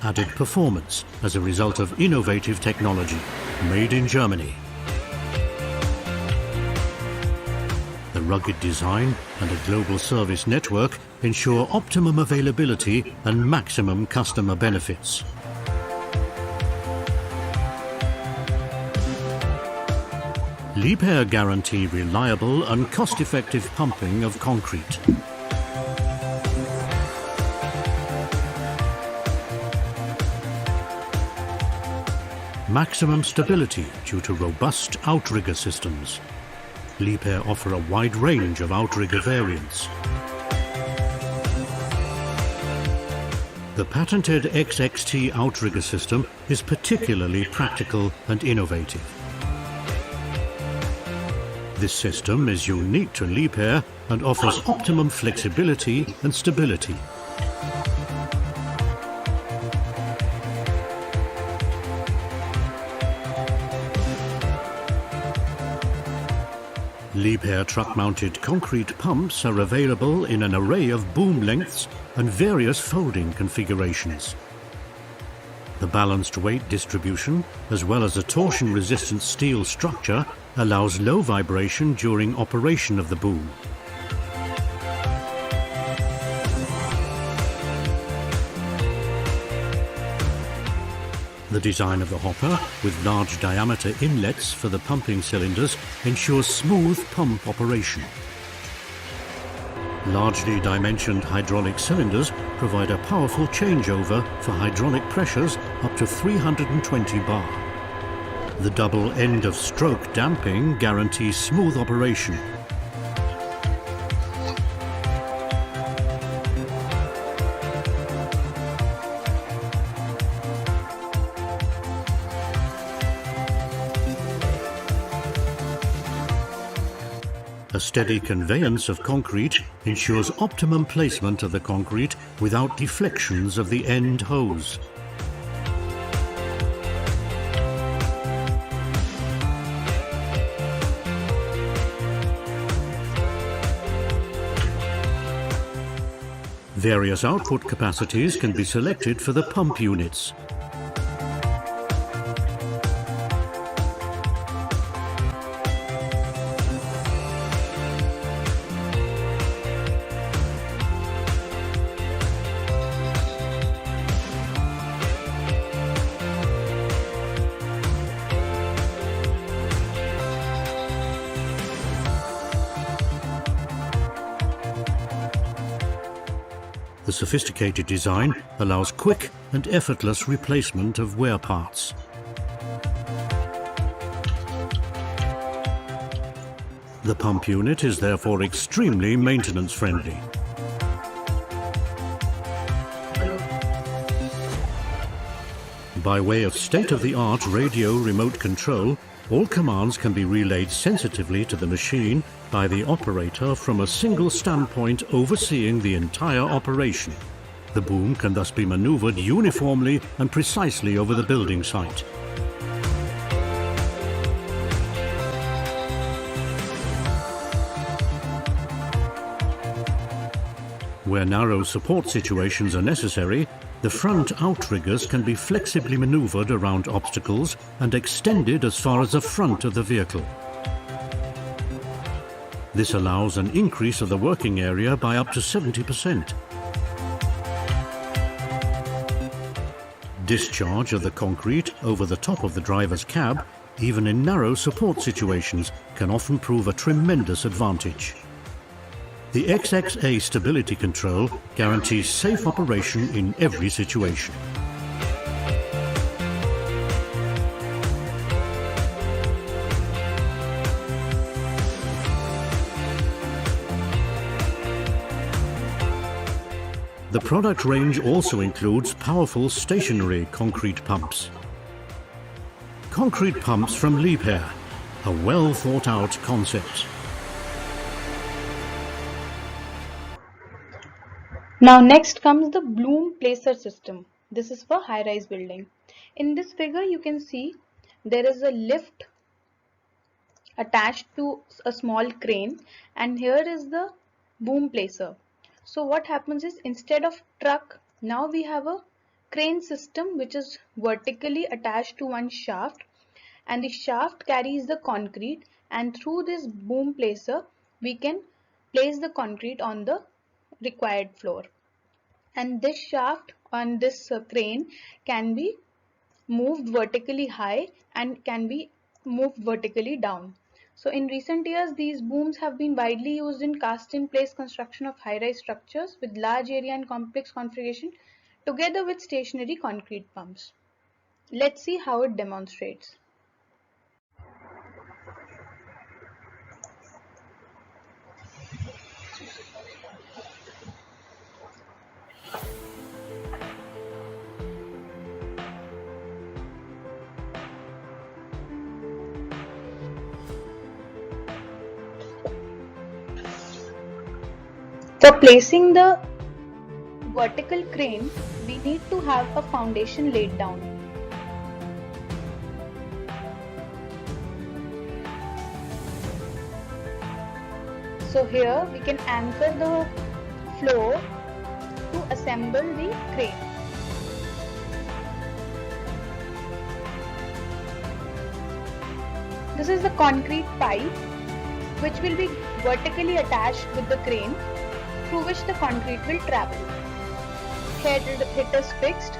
Added performance as a result of innovative technology, made in Germany. The rugged design and a global service network ensure optimum availability and maximum customer benefits. Liebherr guarantee reliable and cost-effective pumping of concrete. Maximum stability due to robust outrigger systems. Liebherr offer a wide range of outrigger variants. The patented XXT outrigger system is particularly practical and innovative. This system is unique to Liebherr and offers optimum flexibility and stability. Liebherr truck-mounted concrete pumps are available in an array of boom lengths and various folding configurations. The balanced weight distribution, as well as a torsion-resistant steel structure, allows low vibration during operation of the boom. The design of the hopper, with large diameter inlets for the pumping cylinders, ensures smooth pump operation. Largely dimensioned hydraulic cylinders provide a powerful changeover for hydraulic pressures up to 320 bar. The double end of stroke damping guarantees smooth operation. A steady conveyance of concrete ensures optimum placement of the concrete without deflections of the end hose. Various output capacities can be selected for the pump units. The sophisticated design allows quick and effortless replacement of wear parts. The pump unit is therefore extremely maintenance friendly. By way of state-of-the-art radio remote control, all commands can be relayed sensitively to the machine by the operator from a single standpoint overseeing the entire operation. The boom can thus be maneuvered uniformly and precisely over the building site. Where narrow support situations are necessary, the front outriggers can be flexibly maneuvered around obstacles and extended as far as the front of the vehicle. This allows an increase of the working area by up to 70%. Discharge of the concrete over the top of the driver's cab, even in narrow support situations, can often prove a tremendous advantage. The XXA stability control guarantees safe operation in every situation. The product range also includes powerful stationary concrete pumps. Concrete pumps from Liebherr, a well thought out concept. Now next comes the Bloom Placer system. This is for high-rise building. In this figure you can see there is a lift attached to a small crane, and here is the boom placer. So what happens is, instead of truck, now we have a crane system which is vertically attached to one shaft, and the shaft carries the concrete, and through this boom placer we can place the concrete on the required floor. And this shaft on this crane can be moved vertically high and can be moved vertically down. So in recent years, these booms have been widely used in cast-in-place construction of high-rise structures with large area and complex configuration, together with stationary concrete pumps. Let's see how it demonstrates. For placing the vertical crane, we need to have a foundation laid down. So here we can anchor the floor to assemble the crane. This is the concrete pipe which will be vertically attached with the crane, through which the concrete will travel. Head is fixed.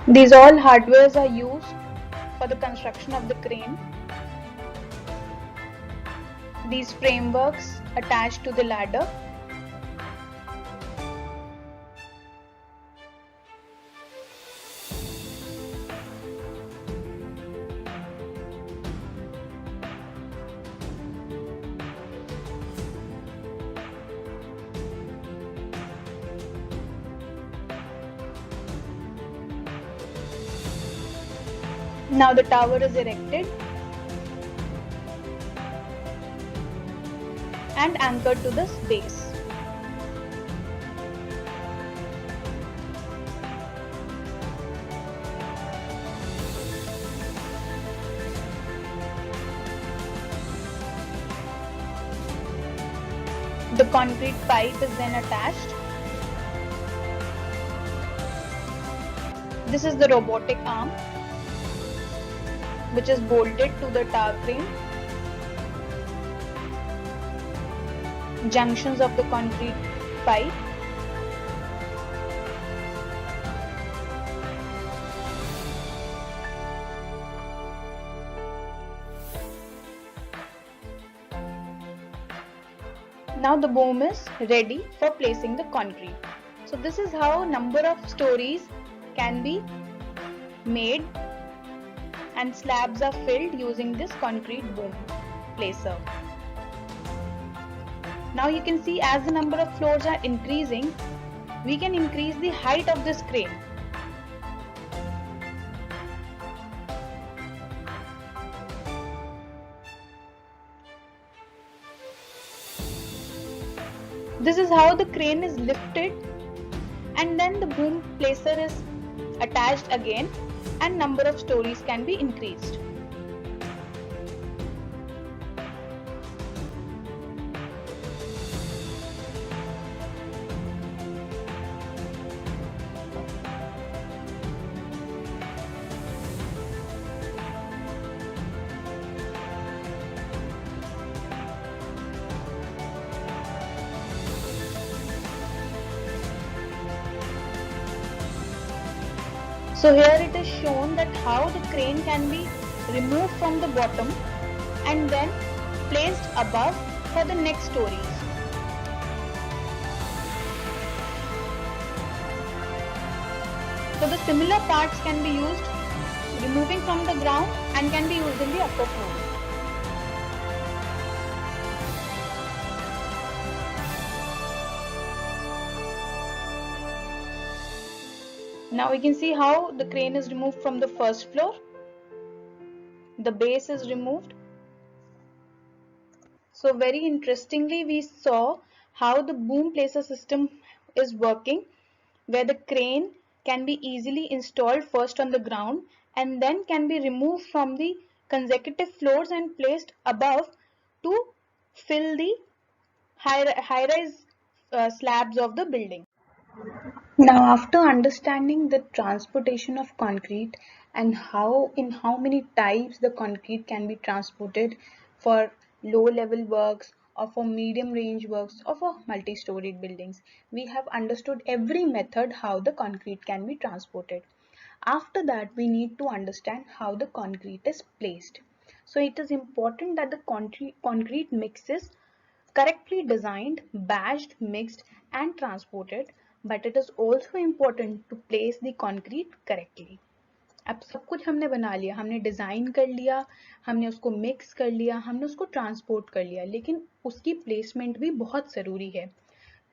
These all hardwares are used for the construction of the crane. These frameworks attached to the ladder. Now the tower is erected and anchored to this base. The concrete pipe is then attached. This is the robotic arm, which is bolted to the tower crane. Junctions of the concrete pipe. Now the boom is ready for placing the concrete. So this is how number of stories can be made and slabs are filled using this concrete boom placer. Now you can see, as the number of floors are increasing, we can increase the height of this crane. This is how the crane is lifted, and then the boom placer is attached again and number of stories can be increased. So here it is shown that how the crane can be removed from the bottom and then placed above for the next stories. So the similar parts can be used removing from the ground and can be used in the upper floor. Now we can see how the crane is removed from the first floor. The base is removed. So very interestingly, we saw how the boom placer system is working, where the crane can be easily installed first on the ground and then can be removed from the consecutive floors and placed above to fill the high-rise slabs of the building. Now, after understanding the transportation of concrete and in how many types the concrete can be transported for low-level works or for medium-range works or for multi-storied buildings, we have understood every method how the concrete can be transported. After that, we need to understand how the concrete is placed. So it is important that the concrete mix is correctly designed, batched, mixed and transported, but it is also important to place the concrete correctly. अब सब कुछ हमने बना लिया, हमने design कर लिया, हमने उसको मिक्स कर लिया, हमने उसको ट्रांसपोर्ट कर लिया, लेकिन उसकी प्लेसमेंट भी बहुत जरूरी है.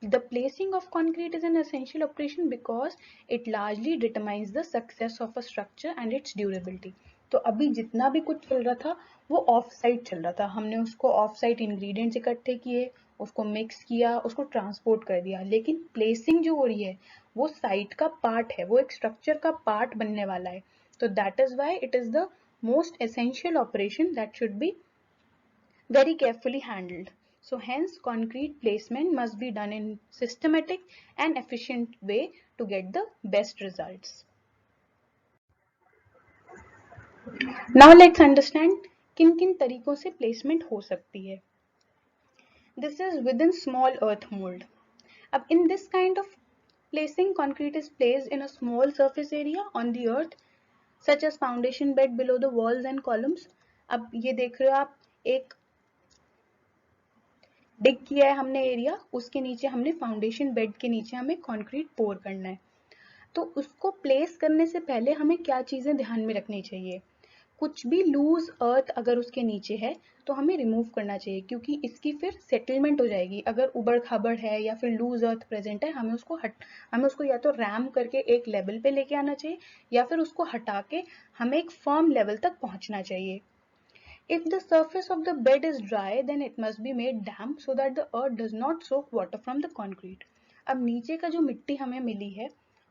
The placing of concrete is an essential operation because it largely determines the success of a structure and its durability. तो अभी जितना भी कुछ चल रहा था वो ऑफ साइट चल रहा था, हमने उसको ऑफ साइट इंग्रेडिएंट्स इकट्ठे किए, उसको मिक्स किया, उसको ट्रांसपोर्ट कर दिया, लेकिन प्लेसिंग जो हो रही है वो साइट का पार्ट है, वो एक स्ट्रक्चर का पार्ट बनने वाला है. तो that is why it is the most essential operation that should be very carefully handled. So hence concrete placement must be done in systematic and efficient way to get the best results. Now let's understand किन किन तरीकों से placement हो सकती है. This is within small earth mold. अब in this kind of placing, concrete is placed in a small surface area on the earth such as foundation bed below the walls and columns. अब ये देख रहे हो आप, एक डिग किया है हमने एरिया, उसके नीचे हमने फाउंडेशन बेड के नीचे हमें कंक्रीट पोर करना है. तो उसको प्लेस करने से पहले हमें क्या चीजें ध्यान में रखनी चाहिए. कुछ भी लूज अर्थ अगर उसके नीचे है तो हमें रिमूव करना चाहिए, क्योंकि इसकी फिर सेटलमेंट हो जाएगी. अगर उबड़ खाबड़ है या फिर लूज अर्थ प्रेजेंट है, हमें उसको या तो रैम करके एक लेवल पे लेके आना चाहिए या फिर उसको हटा के हमें एक फर्म लेवल तक पहुंचना चाहिए. If the surface of the bed is dry, then it must be made damp so that the earth does not soak water from the concrete. अब नीचे का जो मिट्टी हमें मिली है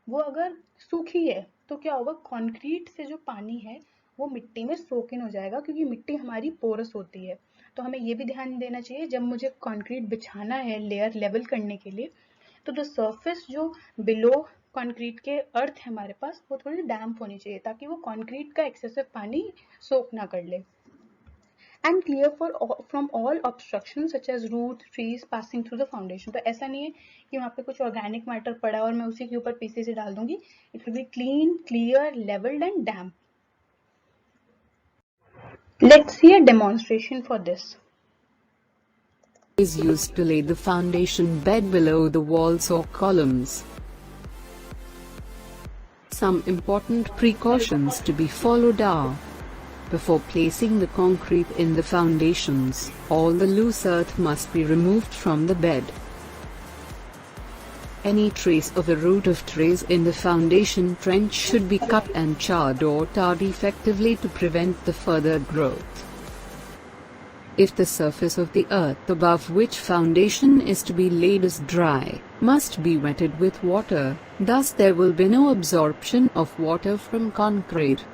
वो अगर सूखी है तो क्या होगा, कंक्रीट से जो पानी है वो मिट्टी में सोक इन हो जाएगा, क्योंकि मिट्टी हमारी पोरस होती है. तो हमें ये भी ध्यान देना चाहिए जब मुझे कंक्रीट बिछाना है लेयर लेवल करने के लिए, तो द सरफेस जो बिलो कंक्रीट के अर्थ है हमारे पास वो थोड़ी डैम्प होनी चाहिए ताकि वो कंक्रीट का एक्सेसिव पानी सोक ना कर ले. And clear from all obstructions such as roots, trees passing through the foundation. तो ऐसा नहीं है कि वहाँ पे कुछ ऑर्गेनिक मैटर पड़ा और मैं उसी के ऊपर पीसीसी डाल दूंगी. It will be clean, clear, leveled and damp. Let's see a demonstration for this. Is used to lay the foundation bed below the walls or columns. Some important precautions to be followed are: before placing the concrete in the foundations, all the loose earth must be removed from the bed. Any trace of a root of trees in the foundation trench should be cut and charred or tarred effectively to prevent the further growth. If the surface of the earth above which foundation is to be laid is dry, must be wetted with water, thus there will be no absorption of water from concrete.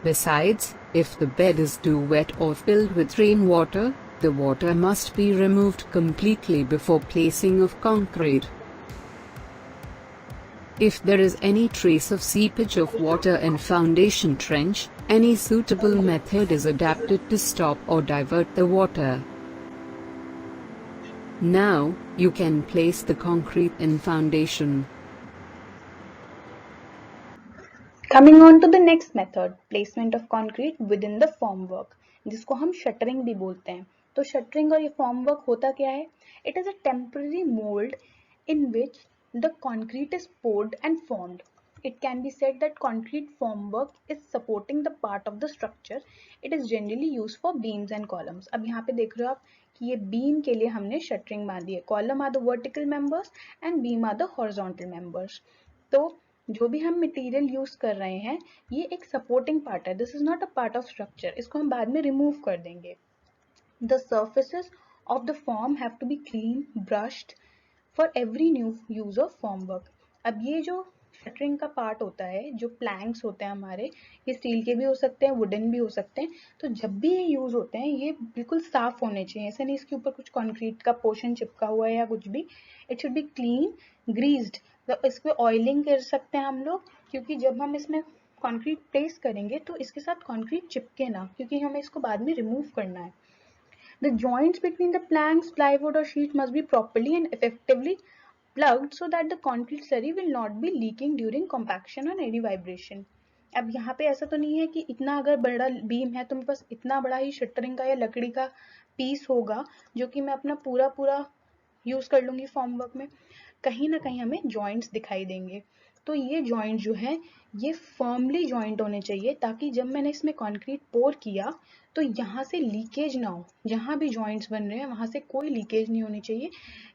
Besides, if the bed is too wet or filled with rainwater, the water must be removed completely before placing of concrete. If there is any trace of seepage of water in foundation trench, any suitable method is adapted to stop or divert the water. Now, you can place the concrete in foundation. Coming on to the next method, placement of concrete within the formwork, जिसको हम shuttering भी बोलते हैं. तो shuttering और ये formwork होता क्या है? It is a temporary mold in which the concrete is poured and formed. It can be said that concrete formwork is supporting the part of the structure. It is generally used for beams and columns. अब यहाँ पे देख रहे हो आप कि ये beam के लिए हमने शटरिंग बांधी है. Column are the vertical members and beam are the horizontal members. तो जो भी हम मटेरियल यूज कर रहे हैं ये एक सपोर्टिंग पार्ट है. This is not a part of structure. इसको हम बाद में रिमूव कर देंगे. The surfaces of the form have to be clean, brushed for every new use of formwork. अब ये जो शटरिंग का पार्ट होता है, जो प्लैंक्स होते हैं हमारे, ये स्टील के भी हो सकते हैं, वुडन भी हो सकते हैं. तो जब भी ये यूज होते हैं ये बिल्कुल साफ होने चाहिए. ऐसा नहीं इसके ऊपर कुछ कंक्रीट का पोर्शन चिपका हुआ है या कुछ भी. It should be clean, greased. तो इस पे ऑयलिंग कर सकते हैं हम लोग, क्योंकि जब हम इसमें कंक्रीट प्लेस करेंगे तो इसके साथ कंक्रीट चिपके ना, क्योंकि हमें इसको बाद में रिमूव करना है. The joints between the planks, plywood or sheet must be properly and effectively plugged so that the concrete slurry will not be leaking during compaction or any vibration. अब यहाँ पे ऐसा तो नहीं है कि इतना अगर बड़ा बीम है तो मेरे पास इतना बड़ा ही शटरिंग का या लकड़ी का पीस होगा जो कि मैं अपना पूरा यूज कर लूंगी फॉर्मवर्क में. कहीं ना कहीं हमें जॉइंट्स दिखाई देंगे. तो ये जॉइंट जो है ये फर्मली जॉइंट होने चाहिए ताकि जब मैंने इसमें कंक्रीट पोर किया तो यहाँ से लीकेज ना हो. जहाँ भी जॉइंट्स बन रहे हैं वहाँ से कोई लीकेज नहीं होनी चाहिए,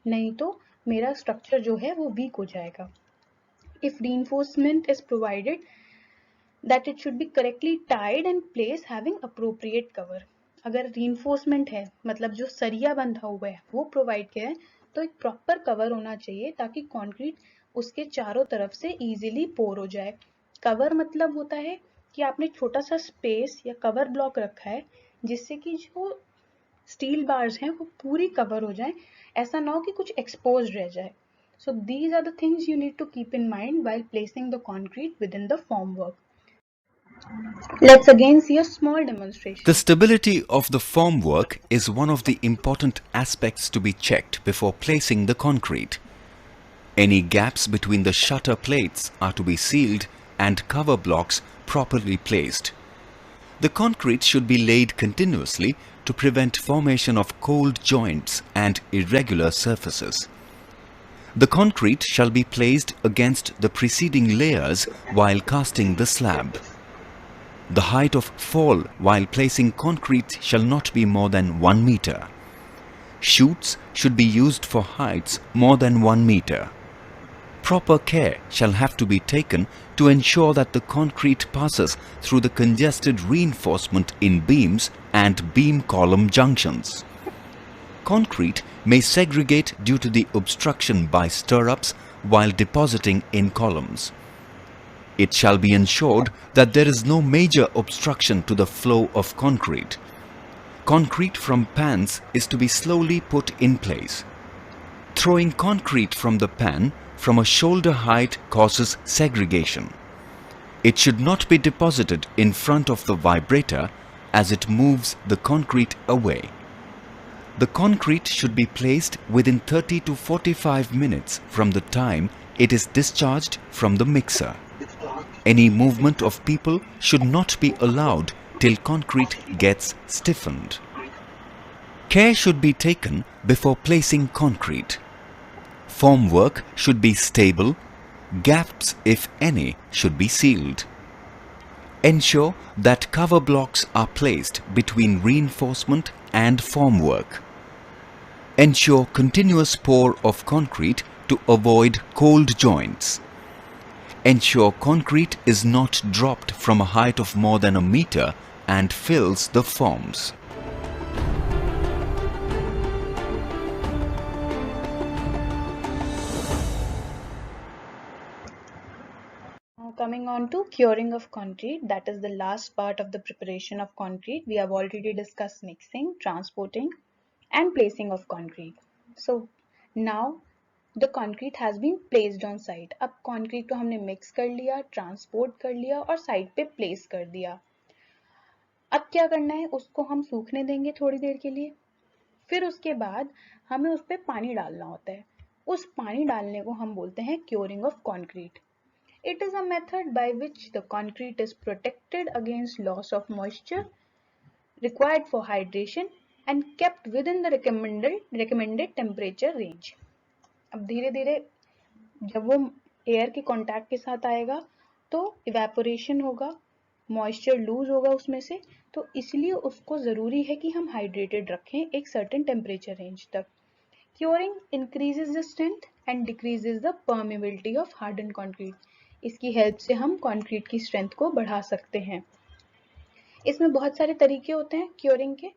नहीं तो मेरा स्ट्रक्चर जो है वो वीक हो जाएगा. If reinforcement is provided that it should be correctly tied and placed having appropriate cover. अगर reinforcement है मतलब जो सरिया बंधा हुआ है वो प्रोवाइड किया है तो एक प्रॉपर कवर होना चाहिए ताकि कंक्रीट उसके चारों तरफ से इजीली पोर हो जाए. कवर मतलब होता है कि आपने छोटा सा स्पेस या कवर ब्लॉक रखा है जिससे कि जो स्टील बार्स हैं वो पूरी कवर हो जाए, ऐसा ना हो कि कुछ एक्सपोज रह जाए. So these are the things you need to keep in mind while placing the concrete within the formwork. Let's again see a small demonstration. The stability of the formwork is one of the important aspects to be checked before placing the concrete. Any gaps between the shutter plates are to be sealed and cover blocks properly placed. The concrete should be laid continuously to prevent formation of cold joints and irregular surfaces. The concrete shall be placed against the preceding layers while casting the slab. The height of fall while placing concrete shall not be more than 1 meter. Chutes should be used for heights more than 1 meter. Proper care shall have to be taken to ensure that the concrete passes through the congested reinforcement in beams and beam column junctions. Concrete may segregate due to the obstruction by stirrups while depositing in columns. It shall be ensured that there is no major obstruction to the flow of concrete. Concrete from pans is to be slowly put in place. Throwing concrete from the pan from a shoulder height causes segregation. It should not be deposited in front of the vibrator as it moves the concrete away. The concrete should be placed within 30 to 45 minutes from the time it is discharged from the mixer. Any movement of people should not be allowed till concrete gets stiffened. Care should be taken before placing concrete. Formwork should be stable. Gaps, if any, should be sealed. Ensure that cover blocks are placed between reinforcement and formwork. Ensure continuous pour of concrete to avoid cold joints. Ensure concrete is not dropped from a height of more than a meter and fills the forms. coming on to curing of concrete, that is the last part of the preparation of concrete. We have already discussed mixing, transporting and placing of concrete. So now the concrete has been placed on site. अब concrete को हमने mix कर लिया, transport कर लिया और site पे place कर दिया. अब क्या करना है, उसको हम सूखने देंगे थोड़ी देर के लिए. फिर उसके बाद हमें उस पे पानी डालना होता है. उस पानी डालने को हम बोलते हैं curing of concrete. It is a method by which the concrete is protected against loss of moisture required for hydration and kept within the recommended temperature range. अब धीरे धीरे जब वो एयर के कांटेक्ट के साथ आएगा तो इवेपोरेशन होगा, मॉइस्चर लूज होगा उसमें से, तो इसलिए उसको ज़रूरी है कि हम हाइड्रेटेड रखें एक सर्टेन टेम्परेचर रेंज तक. Curing increases the strength and decreases the permeability of harden concrete. इसकी हेल्प से हम कंक्रीट की स्ट्रेंथ को बढ़ा सकते हैं. इसमें बहुत सारे तरीके होते हैं क्योरिंग के.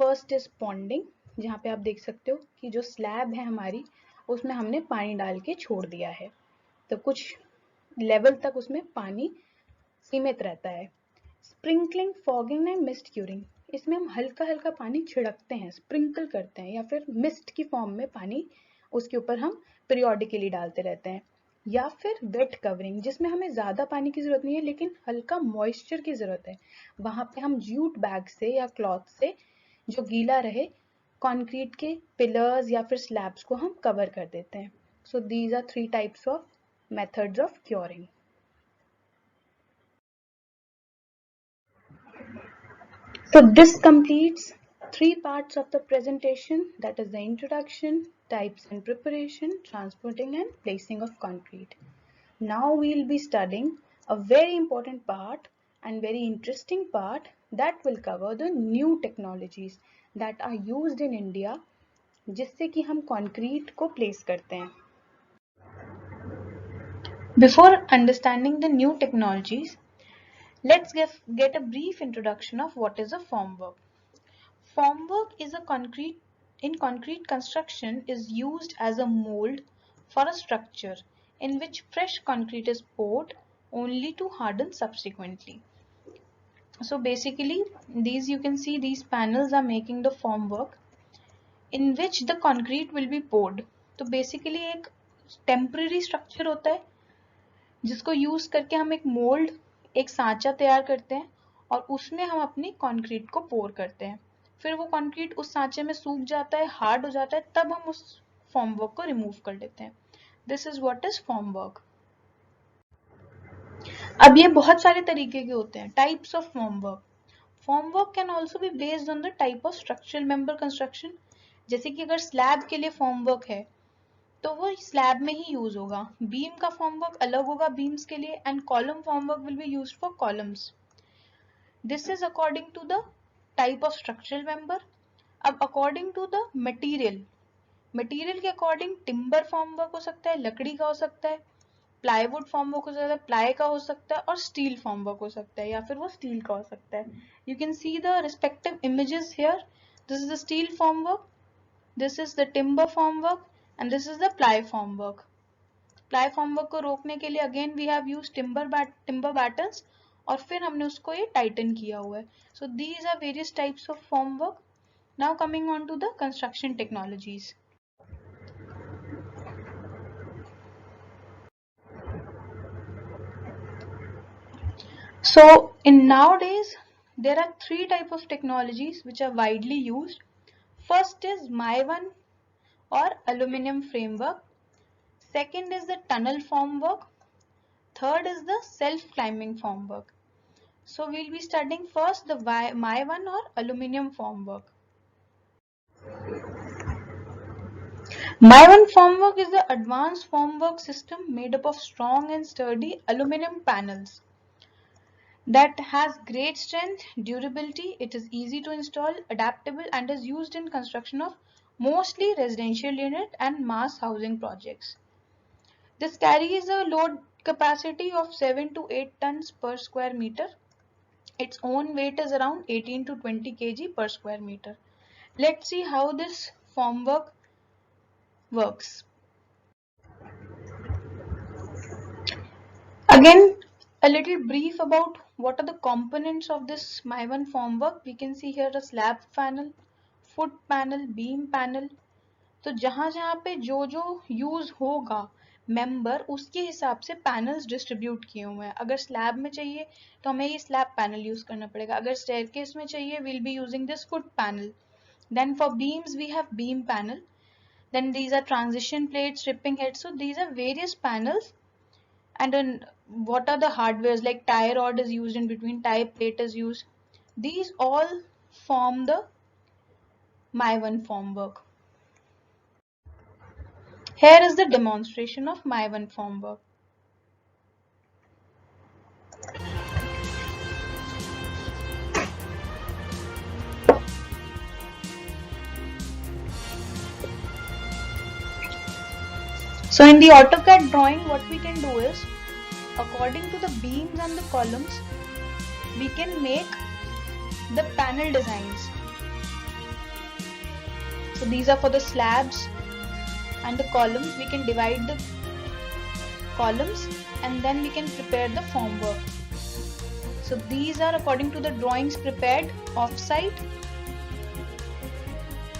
फर्स्ट इज पॉन्डिंग, जहाँ पे आप देख सकते हो कि जो स्लैब है हमारी उसमें हमने पानी डाल के छोड़ दिया है, तो कुछ लेवल तक उसमें पानी सीमित रहता है. Sprinkling, fogging and mist curing, इसमें हम हल्का हल्का पानी छिड़कते हैं, स्प्रिंकल करते हैं, या फिर मिस्ट की फॉर्म में पानी उसके ऊपर हम पीरियोडिकली डालते रहते हैं. या फिर वेट कवरिंग, जिसमें हमें ज़्यादा पानी की ज़रूरत नहीं है लेकिन हल्का मॉइस्चर की ज़रूरत है. वहाँ पे हम जूट बैग से या क्लॉथ से जो गीला रहे कंक्रीट के पिलर्स या फिर स्लैब्स को हम कवर कर देते हैं. So these are 3 types of methods of curing. So this completes 3 parts of the presentation, that is the introduction, types and preparation, transporting and placing of concrete. Now we will be studying a very important part and very interesting part that will cover the new technologies that are used in India जिससे कि हम concrete को place करते हैं. Before understanding the new technologies, let's get a brief introduction of what is a formwork. Formwork is concrete construction is used as a mold for a structure in which fresh concrete is poured only to harden subsequently. So basically these, you can see these panels are making the formwork in which the concrete will be poured. तो basically एक temporary structure होता है जिसको use करके हम एक mould, एक सांचा तैयार करते हैं और उसमें हम अपनी कंक्रीट को पोर करते हैं. फिर वो कंक्रीट उस सांचे में सूख जाता है, हार्ड हो जाता है, तब हम उस फॉर्मवर्क को रिमूव कर लेते हैं. This is what is formwork. अब ये बहुत सारे तरीके के होते हैं. Types of formwork. Formwork can also be based on the type of structural member construction. जैसे कि अगर स्लैब के लिए फॉर्मवर्क है तो वो स्लैब में ही यूज होगा. बीम का फॉर्मवर्क अलग होगा बीम्स के लिए, and column formwork will be used for columns. This is according to the type of structural member. अब अकॉर्डिंग टू द मटेरियल के अकॉर्डिंग टिम्बर फॉर्मवर्क हो सकता है, लकड़ी का हो सकता है, प्लाईवुड फॉर्मवर्क हो सकता है, प्लाई का हो सकता है, और स्टील फॉर्मवर्क हो सकता है, या फिर वो स्टील का हो सकता है. You can see the respective images here. This is the steel formwork, this is the timber formwork, and this is the ply formwork. Ply formwork को रोकने के लिए again we have used timber battens और फिर हमने उसको ये tighten किया हुआ है. So these are various types of formwork. Now coming on to the construction technologies. So in nowadays there are 3 types of technologies which are widely used. First is Maivan or aluminum framework. Second is the tunnel formwork. Third is the self-climbing formwork. So we'll be studying first the Maivan or aluminum formwork. Maivan formwork is the advanced formwork system made up of strong and sturdy aluminum panels that has great strength, durability. It is easy to install, adaptable, and is used in construction of mostly residential unit and mass housing projects. This carries a load capacity of 7 to 8 tons per square meter. Its own weight is around 18 to 20 kg per square meter. Let's see how this formwork works. Again, A little brief about what are the components of this My1 formwork. We can see here a slab panel, foot panel, beam panel. तो जहाँ जहाँ पे जो जो use होगा member उसके हिसाब से पैनल्स डिस्ट्रीब्यूट किए हुए हैं. अगर स्लैब में चाहिए तो हमें ये स्लैब पैनल यूज करना पड़ेगा. अगर स्टेयरकेस में चाहिए we'll be using this foot panel. Then for beams we have beam panel. Then these are transition plates, stripping heads. So these are various panels. And then what are the hardwares, like tie rod is used in between, tie plate is used. These all form the My1 formwork. Here is the demonstration of My1 formwork. So in the AutoCAD drawing, what we can do is, according to the beams and the columns, we can make the panel designs. So these are for the slabs and the columns. We can divide the columns and then we can prepare the formwork. So these are according to the drawings prepared off-site.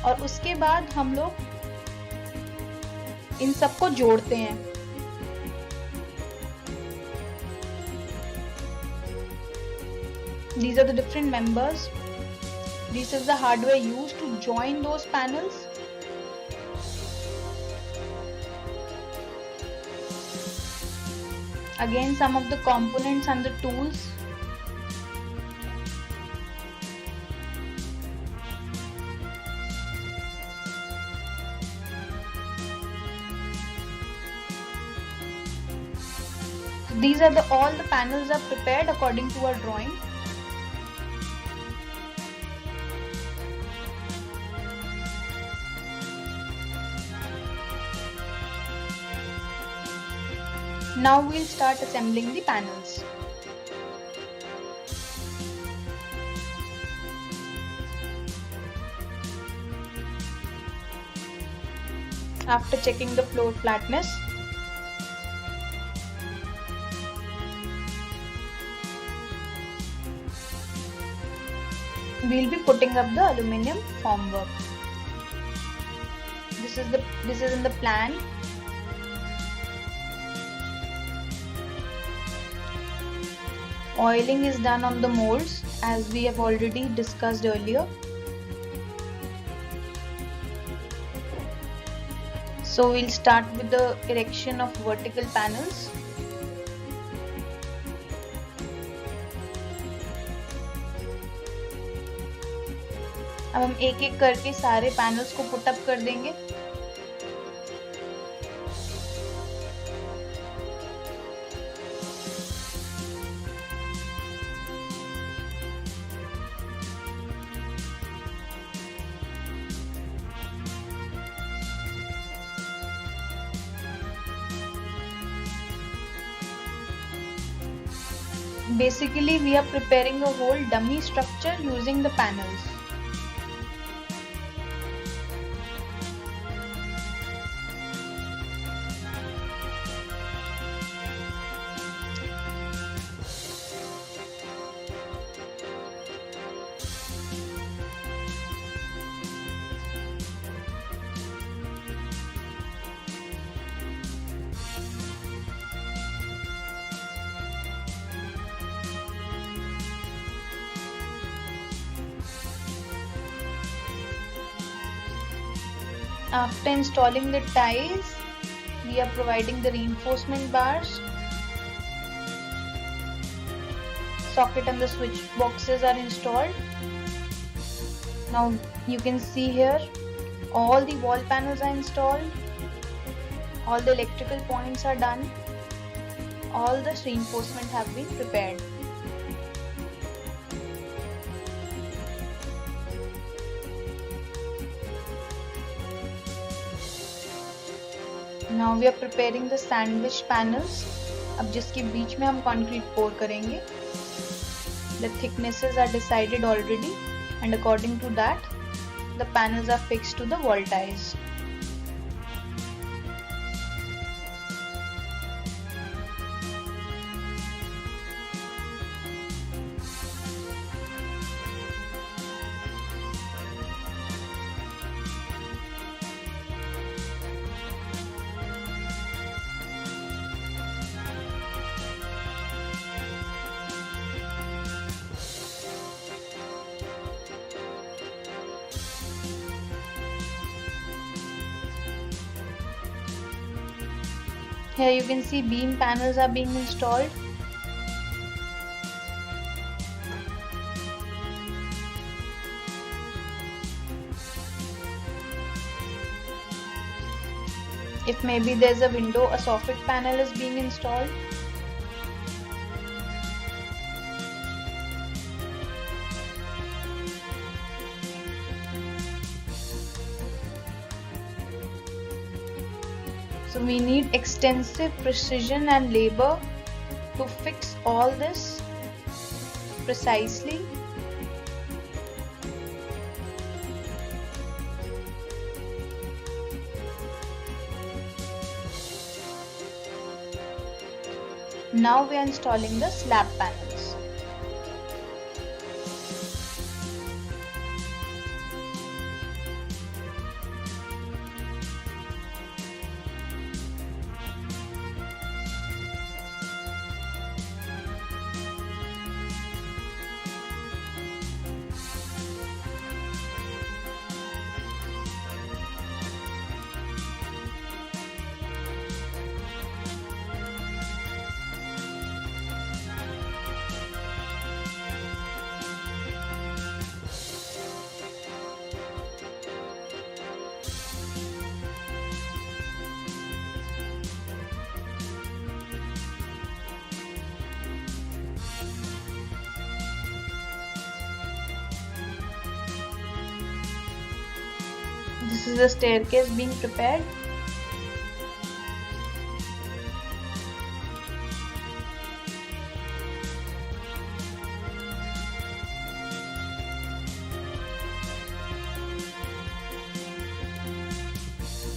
और उसके बाद हम लोग इन सबको जोड़ते हैं. These are the different members. This is the hardware used to join those panels. Again, some of the components and the tools. These are all the panels are prepared according to our drawing. Now we'll start assembling the panels. After checking the floor flatness, we'll be putting up the aluminium formwork. This is in the plan. Oiling is done on the molds as we have already discussed earlier. So we'll start with the erection of vertical panels. अब हम एक एक करके सारे panels को put up कर देंगे. Basically, we are preparing a whole dummy structure using the panels. After installing the ties, we are providing the reinforcement bars. Socket and the switch boxes are installed. Now you can see here all the wall panels are installed. All the electrical points are done. All the reinforcement have been prepared. Now we are preparing the sandwich panels. अब जिसके बीच में हम concrete पोर करेंगे. The thicknesses are decided already, and according to that, the panels are fixed to the wall ties. Here you can see beam panels are being installed. If maybe there's a window, a soffit panel is being installed. So we need extensive precision and labor to fix all this precisely. Now we are installing the slab panels. This is the staircase being prepared.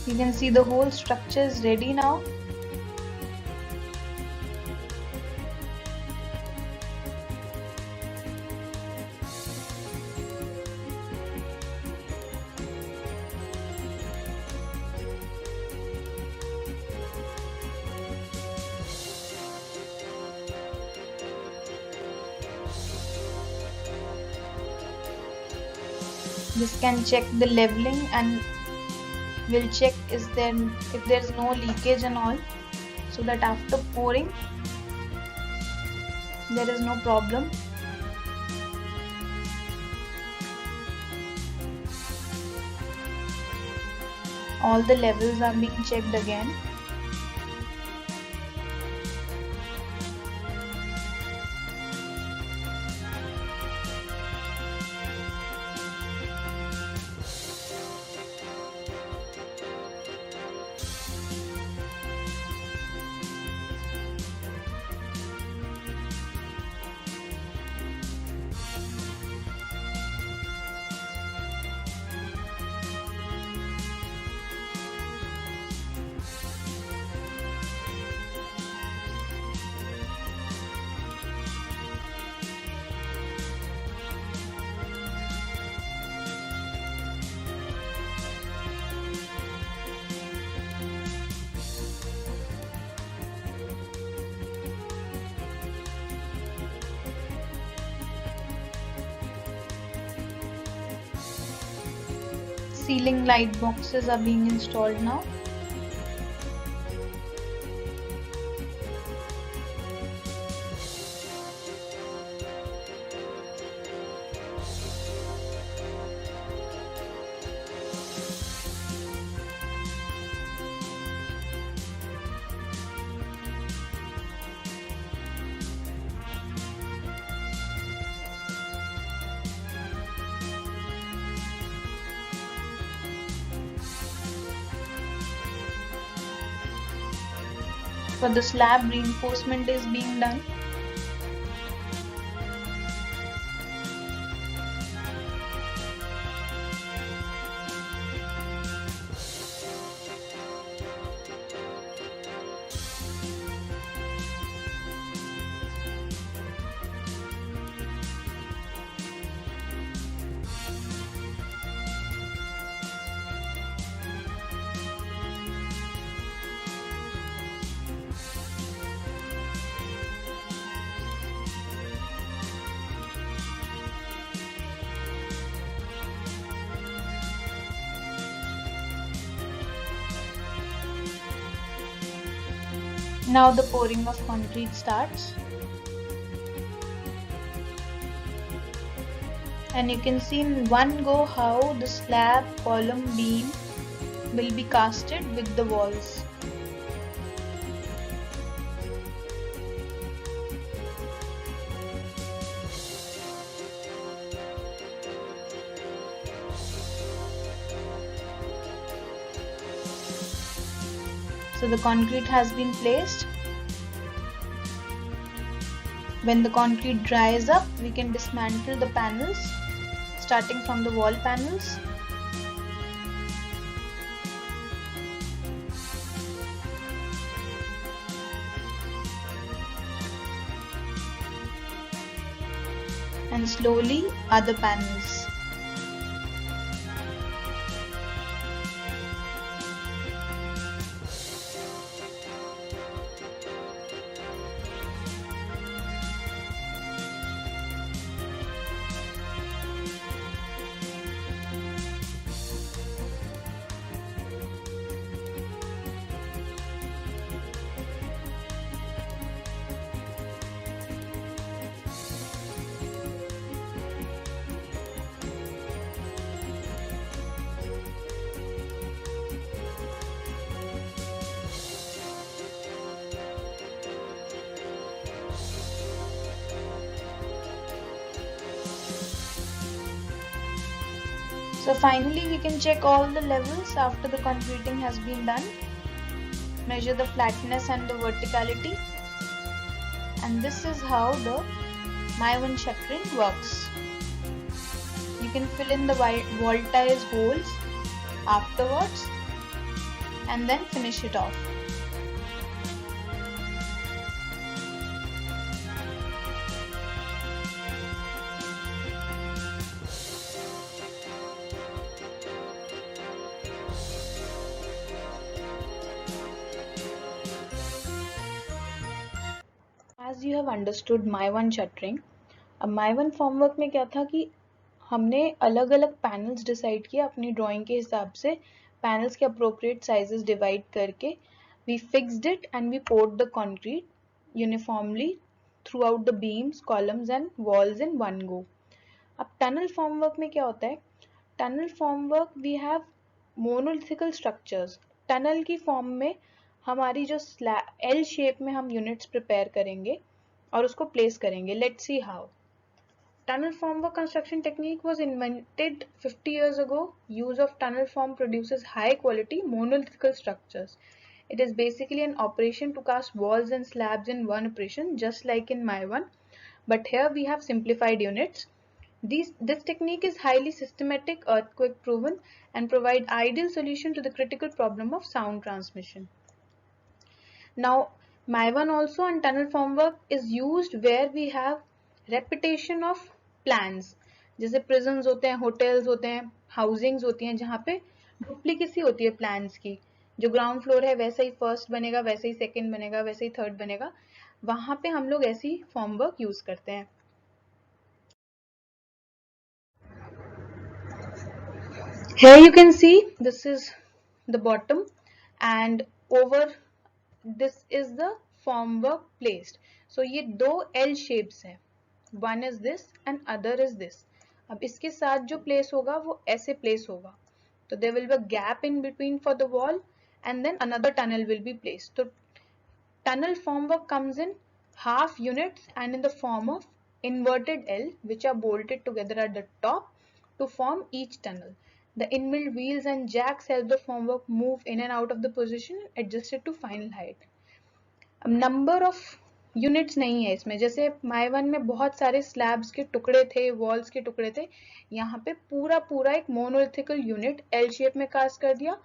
You can see the whole structure is ready now. This can check the leveling and will check if there's no leakage and all, so that after pouring there is no problem. All the levels are being checked again. Ceiling light boxes are being installed now. For the slab, reinforcement is being done. Now the pouring of concrete starts. And you can see in one go how the slab, column, beam will be casted with the walls. So the concrete has been placed. When the concrete dries up, we can dismantle the panels, starting from the wall panels. And slowly other panels. So finally we can check all the levels after the concreting has been done. Measure the flatness and the verticality. And this is how the My1 shuttering works. You can fill in the wall ties holes afterwards and then finish it off. As you have understood My1 shuttering, अब My1 formwork में क्या था कि हमने अलग अलग panels decide किया अपनी ड्राइंग के हिसाब से, पैनल्स के अप्रोप्रिएट साइजेस डिवाइड करके we fixed it and we poured the concrete uniformly through out the beams, columns and walls in one go. अब टनल फॉर्मवर्क में क्या होता है? Tunnel formwork we have monolithical structures. Tunnel की form में हमारी जो एल शेप में हम यूनिट्स प्रिपेयर करेंगे और उसको प्लेस करेंगे. Let's see how. Tunnel formwork construction technique was invented 50 years ago. Use of tunnel form produces high quality monolithical structures. It is basically an operation to cast walls and slabs in one operation, just like in My1, but here we have simplified units. This technique is highly systematic, earthquake proven, and provide ideal solution to the critical problem of sound transmission. Now My1 also and tunnel formwork is used where we have repetition of plans. जैसे prisons होते हैं, hotels होते हैं, housings होती हैं जहाँ पे duplicacy होती है plans की. जो ground floor है वैसा ही first बनेगा, वैसे ही second बनेगा, वैसे ही third बनेगा. वहाँ पे हम लोग ऐसी formwork use करते हैं. Here you can see this is the bottom and over this is the formwork placed. So ये दो L shapes हैं. One is this and other is this. अब इसके साथ जो place होगा वो ऐसे place होगा. तो there will be a gap in between for the wall and then another tunnel will be placed. So tunnel formwork comes in half units and in the form of inverted L which are bolted together at the top to form each tunnel. The inbuilt wheels and jacks help the formwork move in and out of the position adjusted to final height. अब number of units नहीं है इसमें. जैसे My1 में बहुत सारे slabs के टुकड़े थे, वॉल्स के टुकड़े थे, यहाँ पे पूरा एक मोनोलिथिकल यूनिट एल शेप में कास्ट कर दिया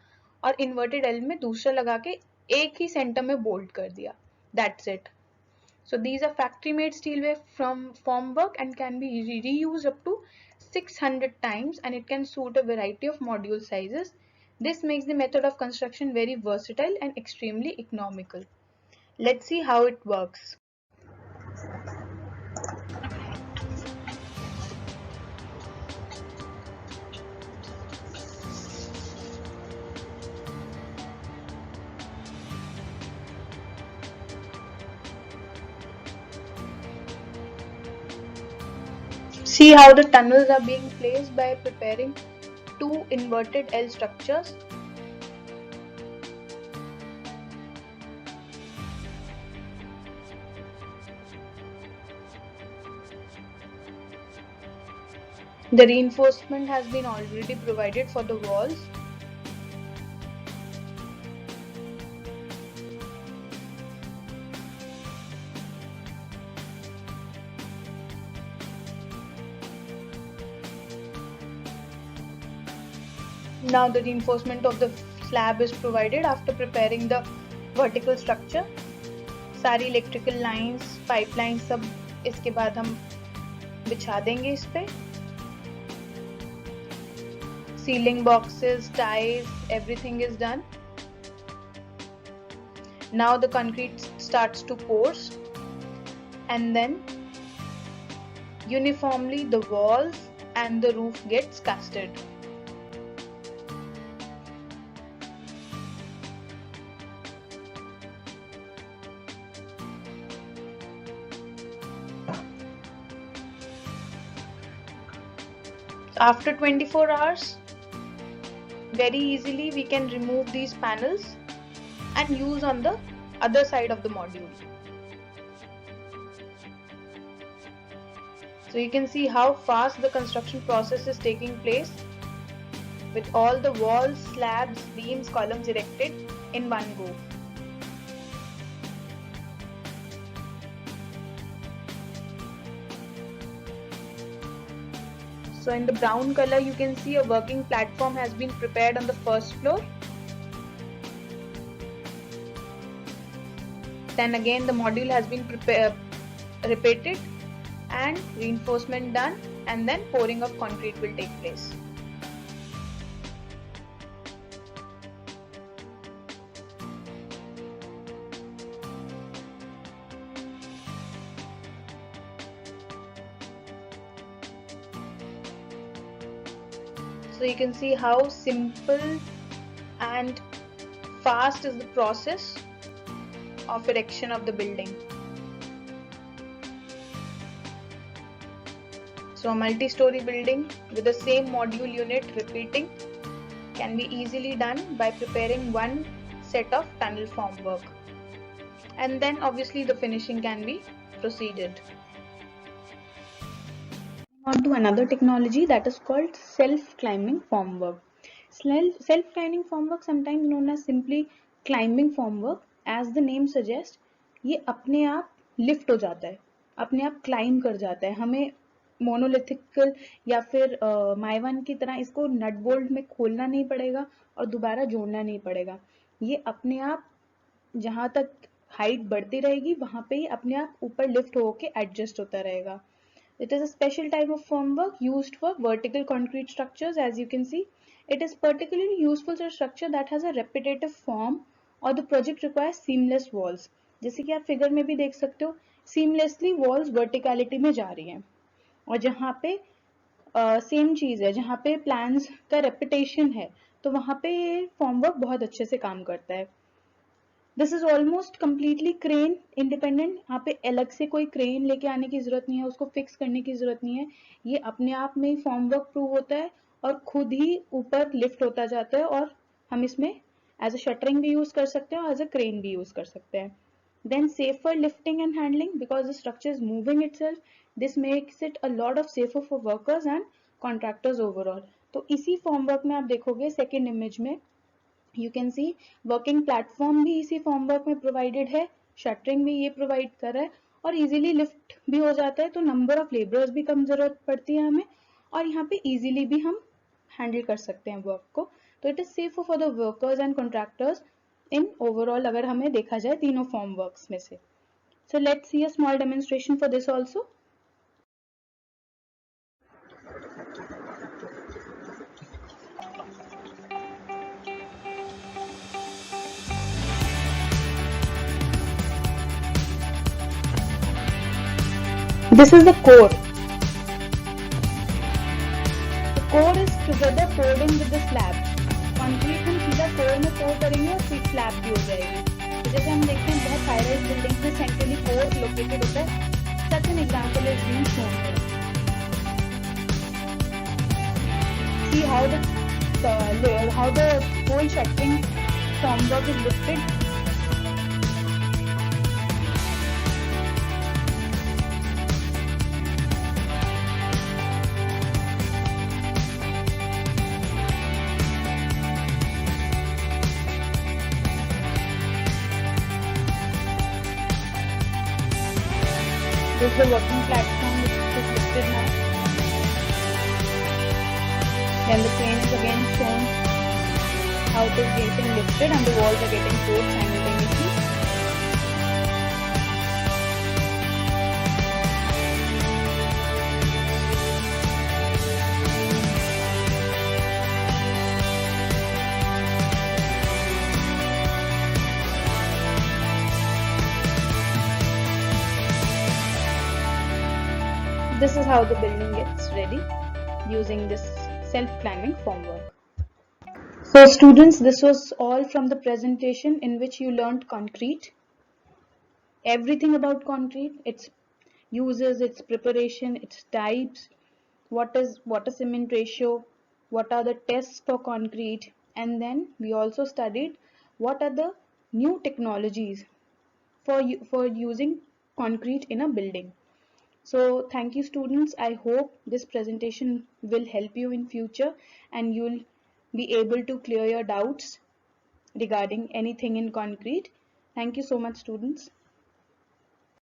और इन्वर्टेड एल में दूसरा लगा के एक ही सेंटर में बोल्ट कर दिया. That's it. So these are factory made steelway from formwork and can be reused up to 600 times and it can suit a variety of module sizes. This makes the method of construction very versatile and extremely economical. Let's see how it works. See how the tunnels are being placed by preparing two inverted L structures. The reinforcement has been already provided for the walls. Now the reinforcement of the slab is provided after preparing the vertical structure. सारी electrical lines, pipeline सब इसके बाद हम बिछा देंगे इस पे. Ceiling boxes, ties, everything is done. Now the concrete starts to pour, and then uniformly the walls and the roof gets casted. After 24 hours, very easily we can remove these panels and use on the other side of the module. So you can see how fast the construction process is taking place with all the walls, slabs, beams, columns erected in one go. So in the brown color you can see a working platform has been prepared on the first floor. Then again the module has been repeated and reinforcement done, and then pouring of concrete will take place. So you can see how simple and fast is the process of erection of the building. So a multi-story building with the same module unit repeating can be easily done by preparing one set of tunnel formwork, and then obviously the finishing can be proceeded. On to another technology that is called self-climbing formwork. Self-climbing formwork, sometimes known as simply climbing formwork, as the name suggests, ये अपने आप lift हो जाता है, अपने आप climb कर जाता है. हमें मोनोलिथिकल या फिर माइवन की तरह इसको नट बोल्ट में खोलना नहीं पड़ेगा और दोबारा जोड़ना नहीं पड़ेगा. ये अपने आप जहां तक हाइट बढ़ती रहेगी वहां पे ही अपने आप ऊपर लिफ्ट होके एडजस्ट होता रहेगा. It is a special type of formwork used for vertical concrete structures. As you can see, it is particularly useful for a structure that has a repetitive form or the project requires seamless walls. जैसे कि आप figure में भी देख सकते हो, seamlessly walls verticality में जा रही हैं, और जहाँ पे सेम चीज है, जहाँ पे प्लान्स का रेपिटेशन है, तो वहाँ पे ये फॉर्मवर्क बहुत अच्छे से काम करता है. This is almost completely crane independent. यहाँ पे अलग से कोई क्रेन लेके आने की जरूरत नहीं है, उसको फिक्स करने की जरूरत नहीं है. ये अपने आप में फॉर्मवर्क प्रूव होता है और खुद ही ऊपर लिफ्ट होता जाता है, और हम इसमें एज अ शटरिंग भी यूज कर सकते हैं और एज अ क्रेन भी यूज कर सकते हैं. Then safer lifting and handling, because the structure is moving itself. This makes it a lot of safer for workers and contractors overall. तो इसी फॉर्मवर्क में आप देखोगे सेकेंड इमेज में, you can see working platform भी इसी formwork में provided है, शटरिंग भी ये प्रोवाइड कर रहा है, और इजीली लिफ्ट भी हो जाता है. तो नंबर ऑफ लेबरर्स भी कम जरूरत पड़ती है हमें, और यहाँ पे इजीली भी हम हैंडल कर सकते हैं वर्क को. तो it is safer for the workers and contractors in overall, अगर हमें देखा जाए तीनों फॉर्म वर्क्स में से. So let's see a small demonstration for this also. This is the core. The core is together poured in with the slab. Concrete हम सीधा core में पोर करेंगे और फिर स्लैब भी हो जाएगी. तो जैसे हम देखते हैं बहुत हाई राइज बिल्डिंग्स में सेंट्रली कोर लोकेटेड होता है. Such an example is being shown here. see how the whole shuttering formwork is lifted. This is the working platform which is lifted now. Then the crane is again shown how it is getting lifted and the walls are getting poured simultaneously. This is how the building gets ready using this self-climbing formwork. So students, this was all from the presentation in which you learned concrete. Everything about concrete, its uses, its preparation, its types, what is water cement ratio, what are the tests for concrete, and then we also studied what are the new technologies for using concrete in a building. So thank you students. I hope this presentation will help you in future and you'll be able to clear your doubts regarding anything in concrete. Thank you so much students.